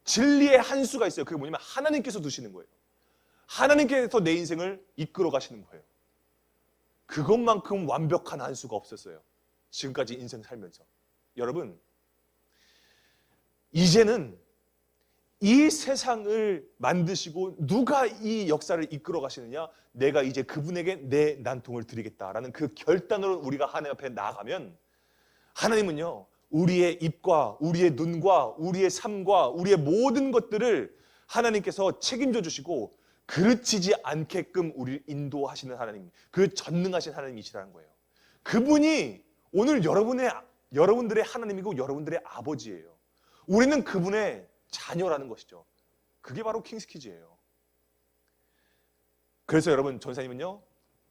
C: 진리의 한 수가 있어요. 그게 뭐냐면 하나님께서 두시는 거예요. 하나님께서 내 인생을 이끌어 가시는 거예요. 그것만큼 완벽한 한 수가 없었어요. 지금까지 인생 살면서. 여러분, 이제는 이 세상을 만드시고 누가 이 역사를 이끌어 가시느냐? 내가 이제 그분에게 내 난통을 드리겠다라는 그 결단으로 우리가 하나님 앞에 나아가면 하나님은요, 우리의 입과 우리의 눈과 우리의 삶과 우리의 모든 것들을 하나님께서 책임져 주시고 그르치지 않게끔 우리를 인도하시는 하나님, 그 전능하신 하나님이시라는 거예요. 그분이 오늘 여러분들의 하나님이고 여러분들의 아버지예요. 우리는 그분의 자녀라는 것이죠. 그게 바로 킹스키즈예요. 그래서 여러분, 전사님은요,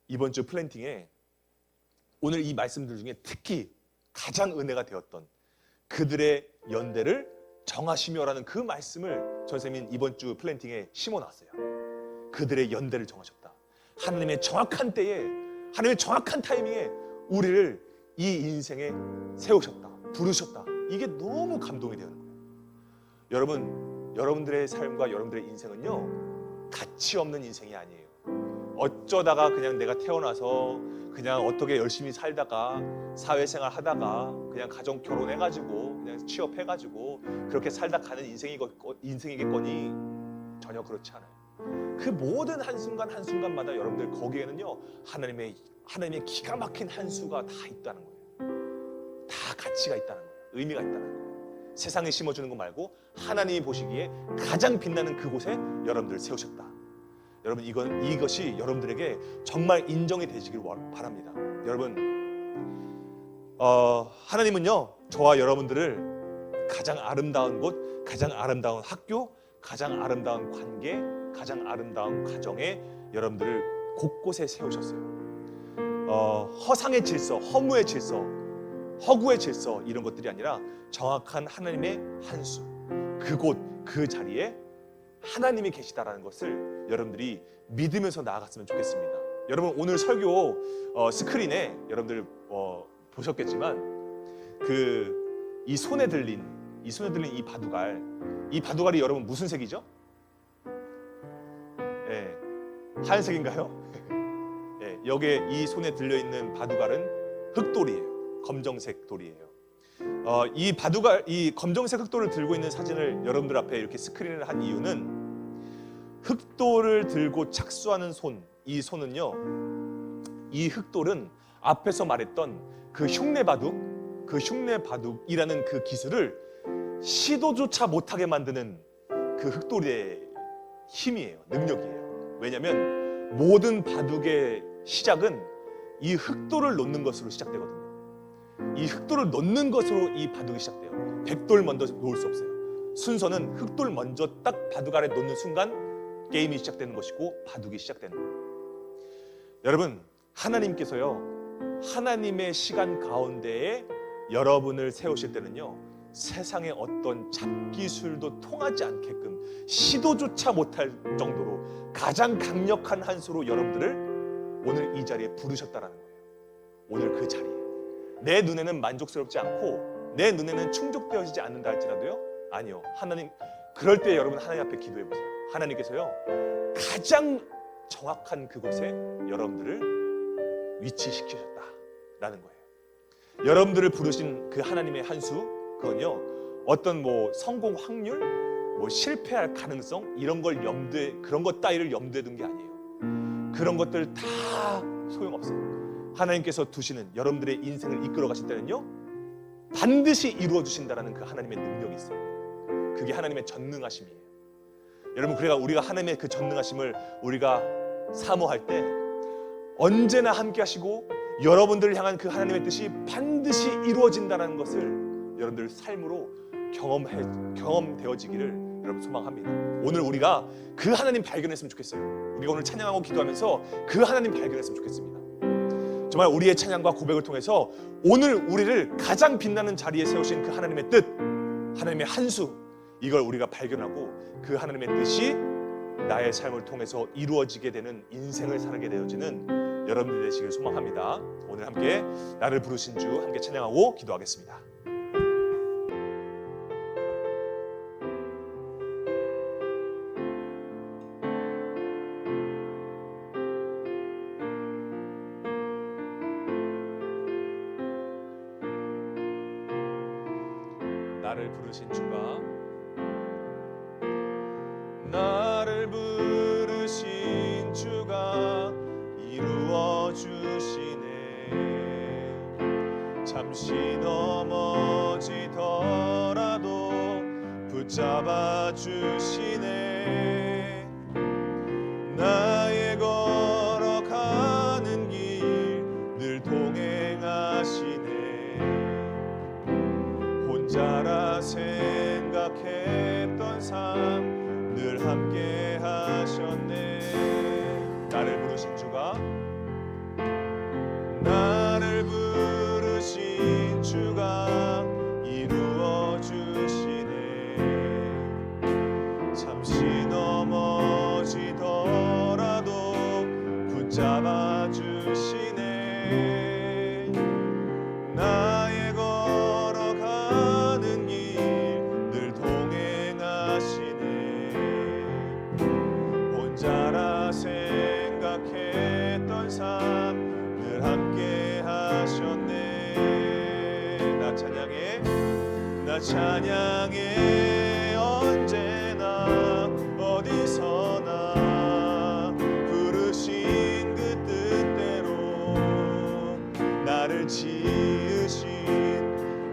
C: 이번 주 플랜팅에 오늘 이 말씀들 중에 특히 가장 은혜가 되었던 그들의 연대를 정하시며라는 그 말씀을 전사님은 이번 주 플랜팅에 심어놨어요. 그들의 연대를 정하셨다. 하나님의 정확한 때에, 하나님의 정확한 타이밍에 우리를 이 인생에 세우셨다, 부르셨다. 이게 너무 감동이 되는 거예요. 여러분, 여러분들의 삶과 여러분들의 인생은요, 가치 없는 인생이 아니에요. 어쩌다가 그냥 내가 태어나서 그냥 어떻게 열심히 살다가 사회생활 하다가 그냥 가정 결혼해가지고 그냥 취업해가지고 그렇게 살다 가는 인생이겠거니 전혀 그렇지 않아요. 그 모든 한순간 한순간마다 여러분들 거기에는요, 하나님의 기가 막힌 한 수가 다 있다는 거예요. 다 가치가 있다는 거예요. 의미가 있다는 거예요. 세상에 심어주는 것 말고 하나님이 보시기에 가장 빛나는 그곳에 여러분들을 세우셨다. 여러분, 이것이 여러분들에게 정말 인정이 되시길 바랍니다. 여러분, 하나님은요, 저와 여러분들을 가장 아름다운 곳, 가장 아름다운 학교, 가장 아름다운 관계, 가장 아름다운 가정에 여러분들을 곳곳에 세우셨어요. 허상의 질서, 허무의 질서, 허구의 질서, 이런 것들이 아니라 정확한 하나님의 한 수, 그곳, 그 자리에 하나님이 계시다라는 것을 여러분들이 믿으면서 나아갔으면 좋겠습니다. 여러분, 오늘 설교 스크린에 여러분들 보셨겠지만 이 손에 들린 이 바둑알이 여러분 무슨 색이죠? 네, 하얀색인가요? 네, 여기에 이 손에 들려 있는 바둑알은 흑돌이에요. 검정색 돌이에요. 이 검정색 흑돌을 들고 있는 사진을 여러분들 앞에 이렇게 스크린을 한 이유는 흑돌을 들고 착수하는 이 손은요, 이 흑돌은 앞에서 말했던 그 흉내 바둑이라는 그 기술을 시도조차 못하게 만드는 그 흑돌의 힘이에요, 능력이에요. 왜냐하면 모든 바둑의 시작은 이 흑돌을 놓는 것으로 시작되거든요. 이 흑돌을 놓는 것으로 이 바둑이 시작돼요. 백돌 먼저 놓을 수 없어요. 순서는 흑돌 먼저 딱 바둑 아래 놓는 순간 게임이 시작되는 것이고 바둑이 시작되는 거예요. 여러분, 하나님께서요, 하나님의 시간 가운데에 여러분을 세우실 때는요, 세상의 어떤 잡기술도 통하지 않게끔 시도조차 못할 정도로 가장 강력한 한 수로 여러분들을 오늘 이 자리에 부르셨다라는 거예요. 오늘 그 자리에 내 눈에는 만족스럽지 않고 내 눈에는 충족되어지지 않는다 할지라도요, 아니요, 하나님, 그럴 때 여러분 하나님 앞에 기도해 보세요. 하나님께서요, 가장 정확한 그곳에 여러분들을 위치시키셨다라는 거예요. 여러분들을 부르신 그 하나님의 한 수, 그건요 어떤 뭐 성공 확률, 뭐 실패할 가능성 이런 걸 그런 것 따위를 염두에 둔 게 아니에요. 그런 것들 다 소용없어요. 하나님께서 두시는 여러분들의 인생을 이끌어 가실 때는요 반드시 이루어 주신다라는 그 하나님의 능력이 있어요. 그게 하나님의 전능하심이에요. 여러분, 그러니까 우리가 하나님의 그 전능하심을 우리가 사모할 때 언제나 함께 하시고 여러분들을 향한 그 하나님의 뜻이 반드시 이루어진다는 것을 여러분들 삶으로 경험되어지기를 여러분 소망합니다. 오늘 우리가 그 하나님 발견했으면 좋겠어요. 우리가 오늘 찬양하고 기도하면서 그 하나님 발견했으면 좋겠습니다. 정말 우리의 찬양과 고백을 통해서 오늘 우리를 가장 빛나는 자리에 세우신 그 하나님의 뜻, 하나님의 한수, 이걸 우리가 발견하고 그 하나님의 뜻이 나의 삶을 통해서 이루어지게 되는 인생을 살게 되어지는 여러분들 되시길 소망합니다. 오늘 함께 나를 부르신 주 함께 찬양하고 기도하겠습니다. 나를 부르신 주가 나를 부르신 주가 이루어 주시네. 잠시 넘어지더라도 붙잡아 주시네. 나의 걸어가는 길 늘 동행하시네. 혼자라 생각했던 삶 늘 함께 하셨네. 나를 부르신 주가 나를 부르신 주가 이루어 주시네. 잠시 넘어지더라도 붙잡아 주시네. 나의 걸어가는 길 늘 동행하시네. 혼자라 생각했던 삶 늘 함께 하셨네. 나 찬양해, 나 찬양해. 언제나 어디서나 부르신 그 뜻대로 나를 지으신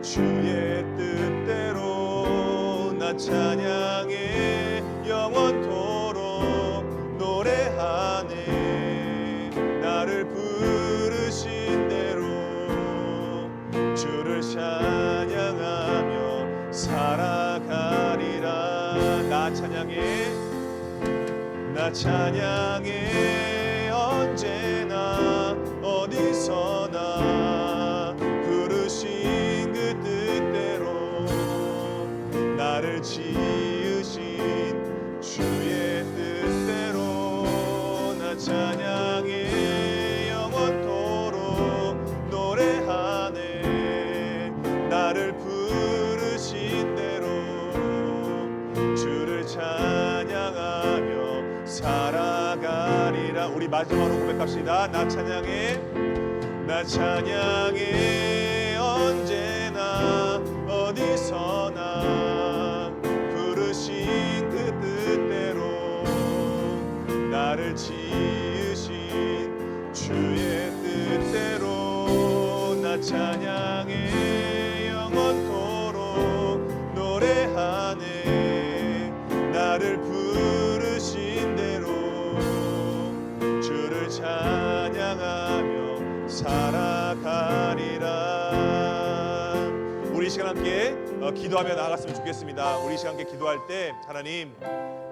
C: 주의 뜻대로 나 찬양해. 영원토록 노래하네. 나를 부르신 대로 주를 찬양하며 살아가리라. 나 찬양해, 나 찬양해. 언제나 어디서나 부르신 그 뜻대로 나를 지으신 주의 뜻대로 나 찬양해. 영원토록 노래하네. 나를 부르신 대로 주를 찬양하며 살아가리라. 우리 마지막으로 고백합시다. 나 찬양해, 나 찬양해. 언제나 어디서나 부르신 그 뜻대로 나를 지으신 주의 뜻대로 나 찬양해. 영원토록 노래하네. 나를 부르신 대로 주를 찬양하며 살아가리라. 우리 이 시간 함께 기도하며 나아갔으면 좋겠습니다. 우리 이 시간 함께 기도할 때 하나님,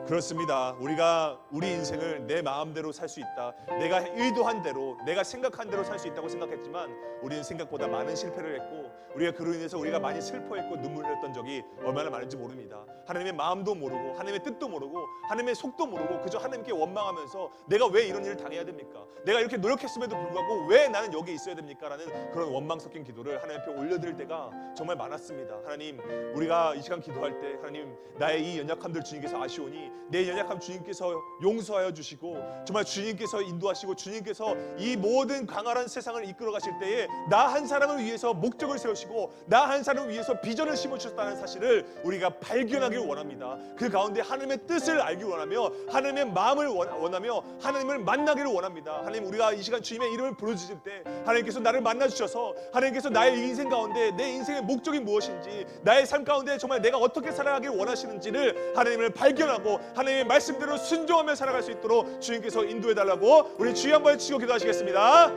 C: 그렇습니다. 우리가 우리 인생을 내 마음대로 살 수 있다, 내가 의도한 대로, 내가 생각한 대로 살 수 있다고 생각했지만 우리는 생각보다 많은 실패를 했고 우리가 그로 인해서 우리가 많이 슬퍼했고 눈물을 흘렸던 적이 얼마나 많은지 모릅니다. 하나님의 마음도 모르고 하나님의 뜻도 모르고 하나님의 속도 모르고 그저 하나님께 원망하면서 내가 왜 이런 일을 당해야 됩니까? 내가 이렇게 노력했음에도 불구하고 왜 나는 여기에 있어야 됩니까? 라는 그런 원망 섞인 기도를 하나님 앞에 올려드릴 때가 정말 많았습니다. 하나님, 우리가 이 시간 기도할 때 하나님, 나의 이 연약함들 주님께서 아시오니 내 연약함 주님께서 용서하여 주시고 정말 주님께서 인도하시고 주님께서 이 모든 광활한 세상을 이끌어 가실 때에 나 한 사람을 위해서 목적을 세우시고 나 한 사람을 위해서 비전을 심어주셨다는 사실을 우리가 발견하길 원합니다. 그 가운데 하나님의 뜻을 알길 원하며 하나님의 마음을 원하며 하나님을 만나기를 원합니다. 하나님, 우리가 이 시간 주님의 이름을 부르짖을 때 하나님께서 나를 만나주셔서 하나님께서 나의 인생 가운데 내 인생의 목적이 무엇인지 나의 삶 가운데 정말 내가 어떻게 살아가길 원하시는지를 하나님을 발견하고 하나님의 말씀대로 순종하며 살아갈 수 있도록 주님께서 인도해달라고 우리 주여 한번 치고 기도하시겠습니다.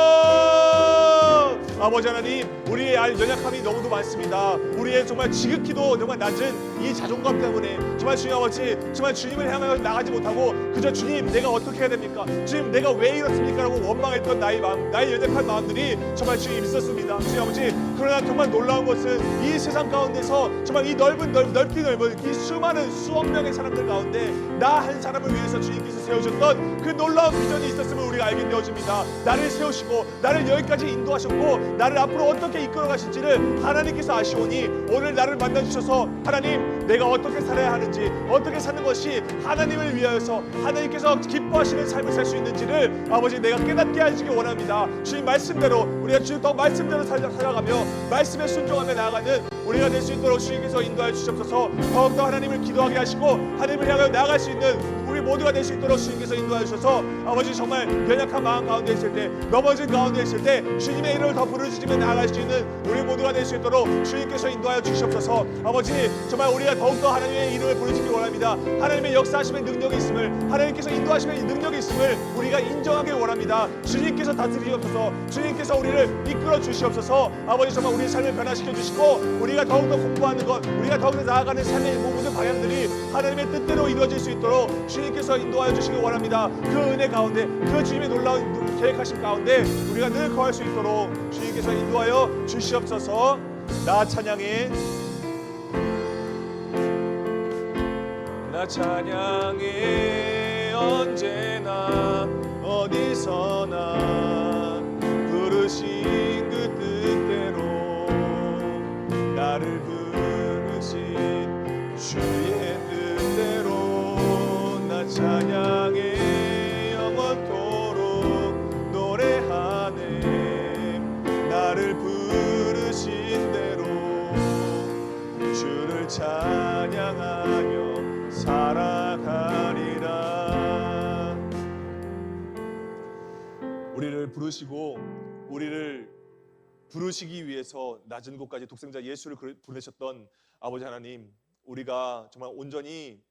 C: 주여! 아버지 하나님, 우리의 연약함이 너무도 많습니다. 우리의 정말 지극히도 정말 낮은 이 자존감 때문에 정말 주님 아버지 정말 주님을 향하여 나가지 못하고 그저 주님 내가 어떻게 해야 됩니까? 주님 내가 왜 이렇습니까? 라고 원망했던 나의 마음, 나의 연약한 마음들이 정말 주님 있었습니다. 주님 아버지, 그러나 정말 놀라운 것은 이 세상 가운데서 정말 이 넓은 이 수많은 수억 명의 사람들 가운데 나 한 사람을 위해서 주님께서 세우셨던 그 놀라운 비전이 있었음을 우리가 알게 되어집니다. 나를 세우시고 나를 여기까지 인도하셨고 나를 앞으로 어떻게 이끌어 가실지를 하나님께서 아시오니 오늘 나를 만나주셔서 하나님, 내가 어떻게 살아야 하는지 어떻게 사는 것이 하나님을 위하여서 하나님께서 기뻐하시는 삶을 살 수 있는지를 아버지 내가 깨닫게 하시기 원합니다. 주님 말씀대로 우리가 주님 더 말씀대로 살아가며 말씀에 순종하며 나아가는 우리가 될 수 있도록 주님께서 인도하여 주시옵소서. 더욱더 하나님을 기도하게 하시고 하나님을 향하여 나아갈 수 있는 우리 모두가 될 수 있도록 주님께서 인도하여 주셔서 아버지 정말 연약한 마음 가운데 있을 때 넘어진 가운데 있을 때 주님의 이름을 더 부르짖으며 나아갈 수 있는 우리 모두가 될 수 있도록 주님께서 인도하여 주시옵소서. 아버지 정말 우리가 더욱더 하나님의 이름을 부르짖기 원합니다. 하나님의 역사하심의 능력이 있음을 하나님께서 인도하심의 능력이 있음을 우리가 인정하길 원합니다. 주님께서 다스리옵소서. 주님께서 우리를 이끌어 주시옵소서. 아버지 정말 우리의 삶을 변화시켜 주시고 우리가 더욱더 공부하는 것 우리가 더욱더 나아가는 삶의 모든 방향들이 하나님의 뜻대로 이루어질 수 있도록 주님께서 인도하여 주시길 원합니다. 그 은혜 가운데 그 주님의 놀라운 계획하심 가운데 우리가 늘 거할 수 있도록 주님께서 인도하여 주시옵소서. 나 찬양해 나 찬양해 언제나 어디서나 부르신 그 뜻대로 나를 부르신 주의 뜻대로 나 찬양해 영원토록 노래하네 나를 부르신 대로 주를 찬양하며 살아가리라. 우리를 부르시고 우리를 부르시기 위해서 낮은 곳까지 독생자 예수를 보내셨던 아버지 하나님, 우리가 정말 온전히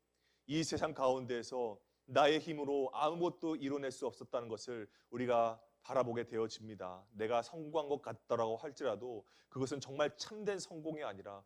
C: 이 세상 가운데에서 나의 힘으로 아무것도 이뤄낼 수 없었다는 것을 우리가 바라보게 되어집니다. 내가 성공한 것 같더라고 할지라도 그것은 정말 참된 성공이 아니라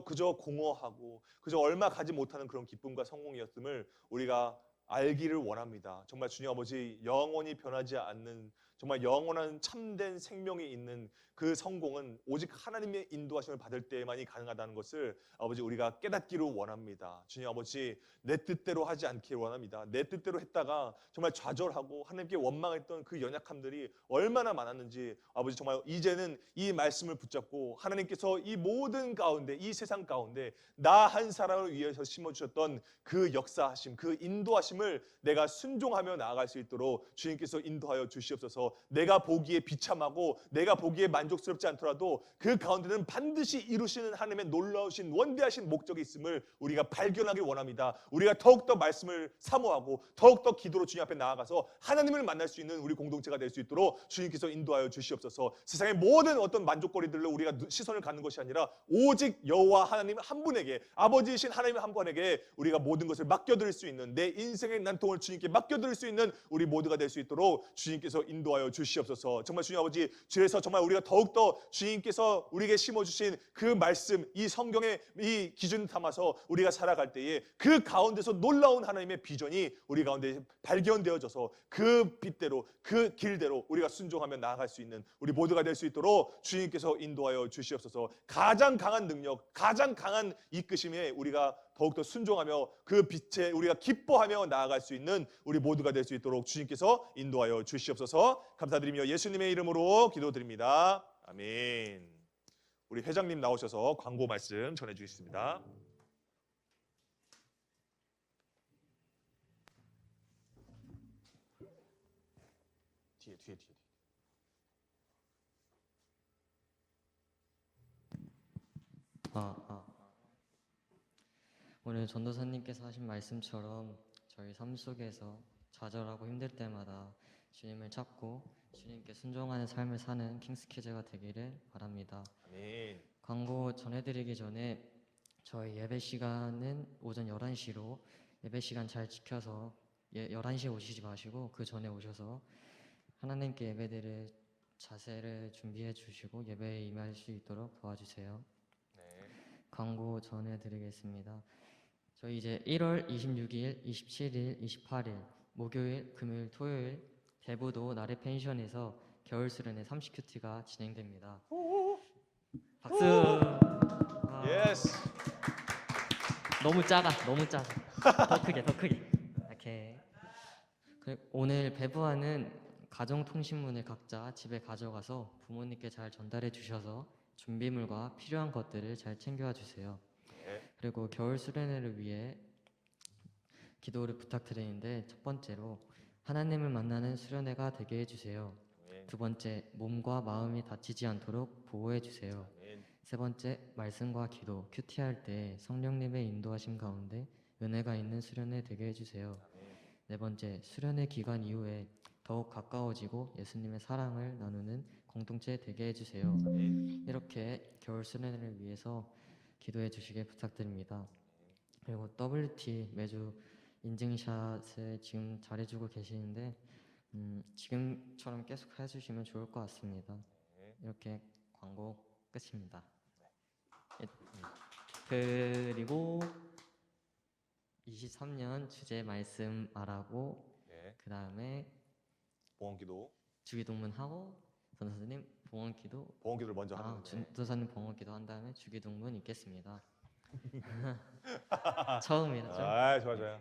C: 그저 공허하고 그저 얼마 가지 못하는 그런 기쁨과 성공이었음을 우리가 알기를 원합니다. 정말 주님 아버지, 영원히 변하지 않는 정말 영원한 참된 생명이 있는 그 성공은 오직 하나님의 인도하심을 받을 때만이 가능하다는 것을 아버지 우리가 깨닫기를 원합니다. 주님 아버지, 내 뜻대로 하지 않기를 원합니다. 내 뜻대로 했다가 정말 좌절하고 하나님께 원망했던 그 연약함들이 얼마나 많았는지 아버지 정말 이제는 이 말씀을 붙잡고 하나님께서 이 모든 가운데 이 세상 가운데 나 한 사람을 위해서 심어주셨던 그 역사하심 그 인도하심을 내가 순종하며 나아갈 수 있도록 주님께서 인도하여 주시옵소서. 내가 보기에 비참하고 내가 보기에 만족스럽지 않더라도 그 가운데는 반드시 이루시는 하나님의 놀라우신 원대하신 목적이 있음을 우리가 발견하길 원합니다. 우리가 더욱더 말씀을 사모하고 더욱더 기도로 주님 앞에 나아가서 하나님을 만날 수 있는 우리 공동체가 될 수 있도록 주님께서 인도하여 주시옵소서. 세상의 모든 어떤 만족거리들로 우리가 시선을 갖는 것이 아니라 오직 여호와 하나님 한 분에게 아버지이신 하나님 한 분에게 우리가 모든 것을 맡겨드릴 수 있는 내 인생의 난통을 주님께 맡겨드릴 수 있는 우리 모두가 될 수 있도록 주님께서 인도하여 주시옵소서. 정말 주님 아버지, 주에서 정말 우리가 더욱더 주님께서 우리에게 심어주신 그 말씀 이 성경의 이 기준 삼아서 우리가 살아갈 때에 그 가운데서 놀라운 하나님의 비전이 우리 가운데 발견되어져서 그 빛대로 그 길대로 우리가 순종하며 나아갈 수 있는 우리 모두가 될 수 있도록 주님께서 인도하여 주시옵소서. 가장 강한 능력 가장 강한 이끄심에 우리가 더욱더 순종하며 그 빛에 우리가 기뻐하며 나아갈 수 있는 우리 모두가 될 수 있도록 주님께서 인도하여 주시옵소서. 감사드리며 예수님의 이름으로 기도드립니다. 아멘. 우리 회장님 나오셔서 광고 말씀 전해주시겠습니다. 뒤에.
E: 오늘 전도사님께서 하신 말씀처럼 저희 삶 속에서 좌절하고 힘들 때마다 주님을 찾고 주님께 순종하는 삶을 사는 킹스키즈가 되기를 바랍니다.
C: 아멘.
E: 광고 전해드리기 전에 저희 예배 시간은 오전 11시로 예배 시간 잘 지켜서 11시에 오시지 마시고 그 전에 오셔서 하나님께 예배드릴 자세를 준비해 주시고 예배에 임할 수 있도록 도와주세요.
C: 네.
E: 광고 전해드리겠습니다. 저희 이제 1월 26일, 27일, 28일 목요일, 금요일, 토요일 대부도 나래 펜션에서 겨울 수련회 30큐티가 진행됩니다. 박수!
C: 예스.
E: 너무 작아. 더 크게. 이렇게. 오늘 배부와는 가정통신문을 각자 집에 가져가서 부모님께 잘 전달해 주셔서 준비물과 필요한 것들을 잘 챙겨와 주세요.
C: 네.
E: 그리고 겨울 수련회를 위해 기도를 부탁드리는데 첫 번째로 하나님을 만나는 수련회가 되게 해주세요.
C: 아멘.
E: 두 번째, 몸과 마음이 다치지 않도록 보호해 주세요.
C: 아멘.
E: 세 번째, 말씀과 기도, 큐티할 때 성령님의 인도하심 가운데 은혜가 있는 수련회 되게 해주세요.
C: 아멘.
E: 네 번째, 수련회 기간 이후에 더욱 가까워지고 예수님의 사랑을 나누는 공동체 되게 해주세요.
C: 아멘.
E: 이렇게 겨울 수련회를 위해서 기도해 주시길 부탁드립니다. 그리고 WT 매주 인증샷을 지금 잘해주고 계시는데 지금처럼 계속 해주시면 좋을 것 같습니다.
C: 네.
E: 이렇게 광고 끝입니다. 그리고 23년 주제 말씀 말하고
C: 네.
E: 그 다음에
C: 봉헌기도.
E: 주기도문 하고 전도사님 봉헌기도
C: 봉헌기도를 먼저 하는.
E: 전도사님 봉헌기도 한 다음에 주기도문 읽겠습니다. 처음이라 좀.
C: 아, 좋아요.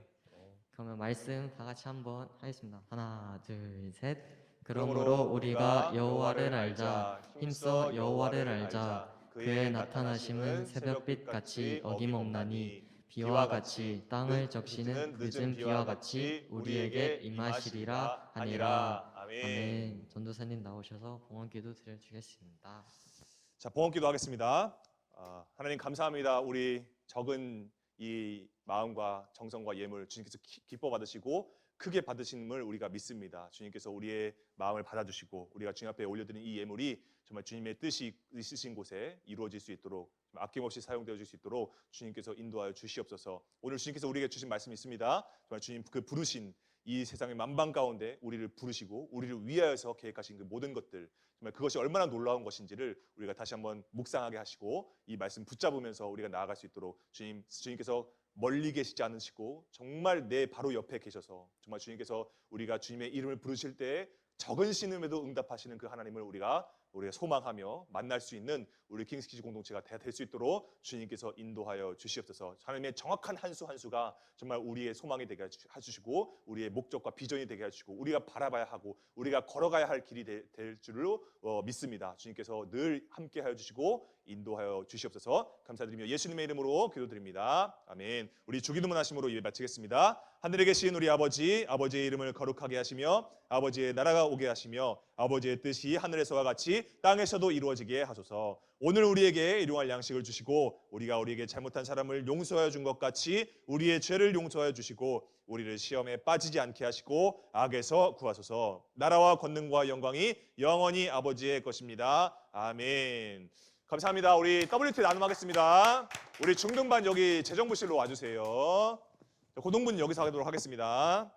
E: 그러면 말씀 다 같이 한번 하겠습니다. 하나, 둘, 셋. 그러므로 우리가 여호와를 알자. 힘써 여호와를 알자. 그의 나타나심은 새벽빛 같이 어김없나니 비와 같이 땅을 적시는 늦은 비와 같이 우리에게 임하시리라 하니라. 아멘. 전도사님 나오셔서 봉헌기도 드려주겠습니다.
C: 자, 봉헌기도 하겠습니다. 하나님 감사합니다. 우리 적은 이 마음과 정성과 예물 주님께서 기뻐 받으시고 크게 받으심을 우리가 믿습니다. 주님께서 우리의 마음을 받아주시고 우리가 주님 앞에 올려드린 이 예물이 정말 주님의 뜻이 있으신 곳에 이루어질 수 있도록 아낌없이 사용되어질 수 있도록 주님께서 인도하여 주시옵소서. 오늘 주님께서 우리에게 주신 말씀이 있습니다. 정말 주님 그 부르신 이 세상의 만방 가운데 우리를 부르시고 우리를 위하여서 계획하신 그 모든 것들 정말 그것이 얼마나 놀라운 것인지를 우리가 다시 한번 묵상하게 하시고 이 말씀 붙잡으면서 우리가 나아갈 수 있도록 주님께서 멀리 계시지 않으시고 정말 내 바로 옆에 계셔서 정말 주님께서 우리가 주님의 이름을 부르실 때 적은 신음에도 응답하시는 그 하나님을 우리가 소망하며 만날 수 있는 우리 킹스키즈 공동체가 될 수 있도록 주님께서 인도하여 주시옵소서. 하나님의 정확한 한 수 한 수가 정말 우리의 소망이 되게 해주시고 우리의 목적과 비전이 되게 해주시고 우리가 바라봐야 하고 우리가 걸어가야 할 길이 될 줄로 믿습니다. 주님께서 늘 함께하여 주시고 인도하여 주시옵소서. 감사드리며 예수님의 이름으로 기도드립니다. 아멘. 우리 주기도문 하심으로 예배 마치겠습니다. 하늘에 계신 우리 아버지, 아버지의 이름을 거룩하게 하시며 아버지의 나라가 오게 하시며 아버지의 뜻이 하늘에서와 같이 땅에서도 이루어지게 하소서. 오늘 우리에게 일용할 양식을 주시고 우리에게 잘못한 사람을 용서하여 준 것 같이 우리의 죄를 용서하여 주시고 우리를 시험에 빠지지 않게 하시고 악에서 구하소서. 나라와 권능과 영광이 영원히 아버지의 것입니다. 아멘. 감사합니다. 우리 WT 나눔하겠습니다. 우리 중등반 여기 재정부실로 와주세요. 고등부는 여기서 하도록 하겠습니다.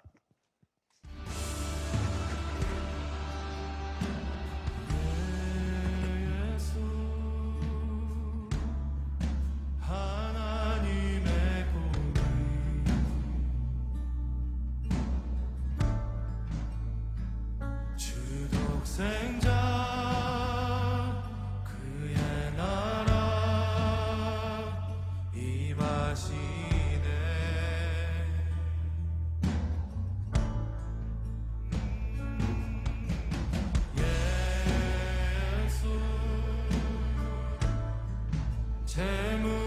F: 생자 그의 나라 임하시네. 예수 재물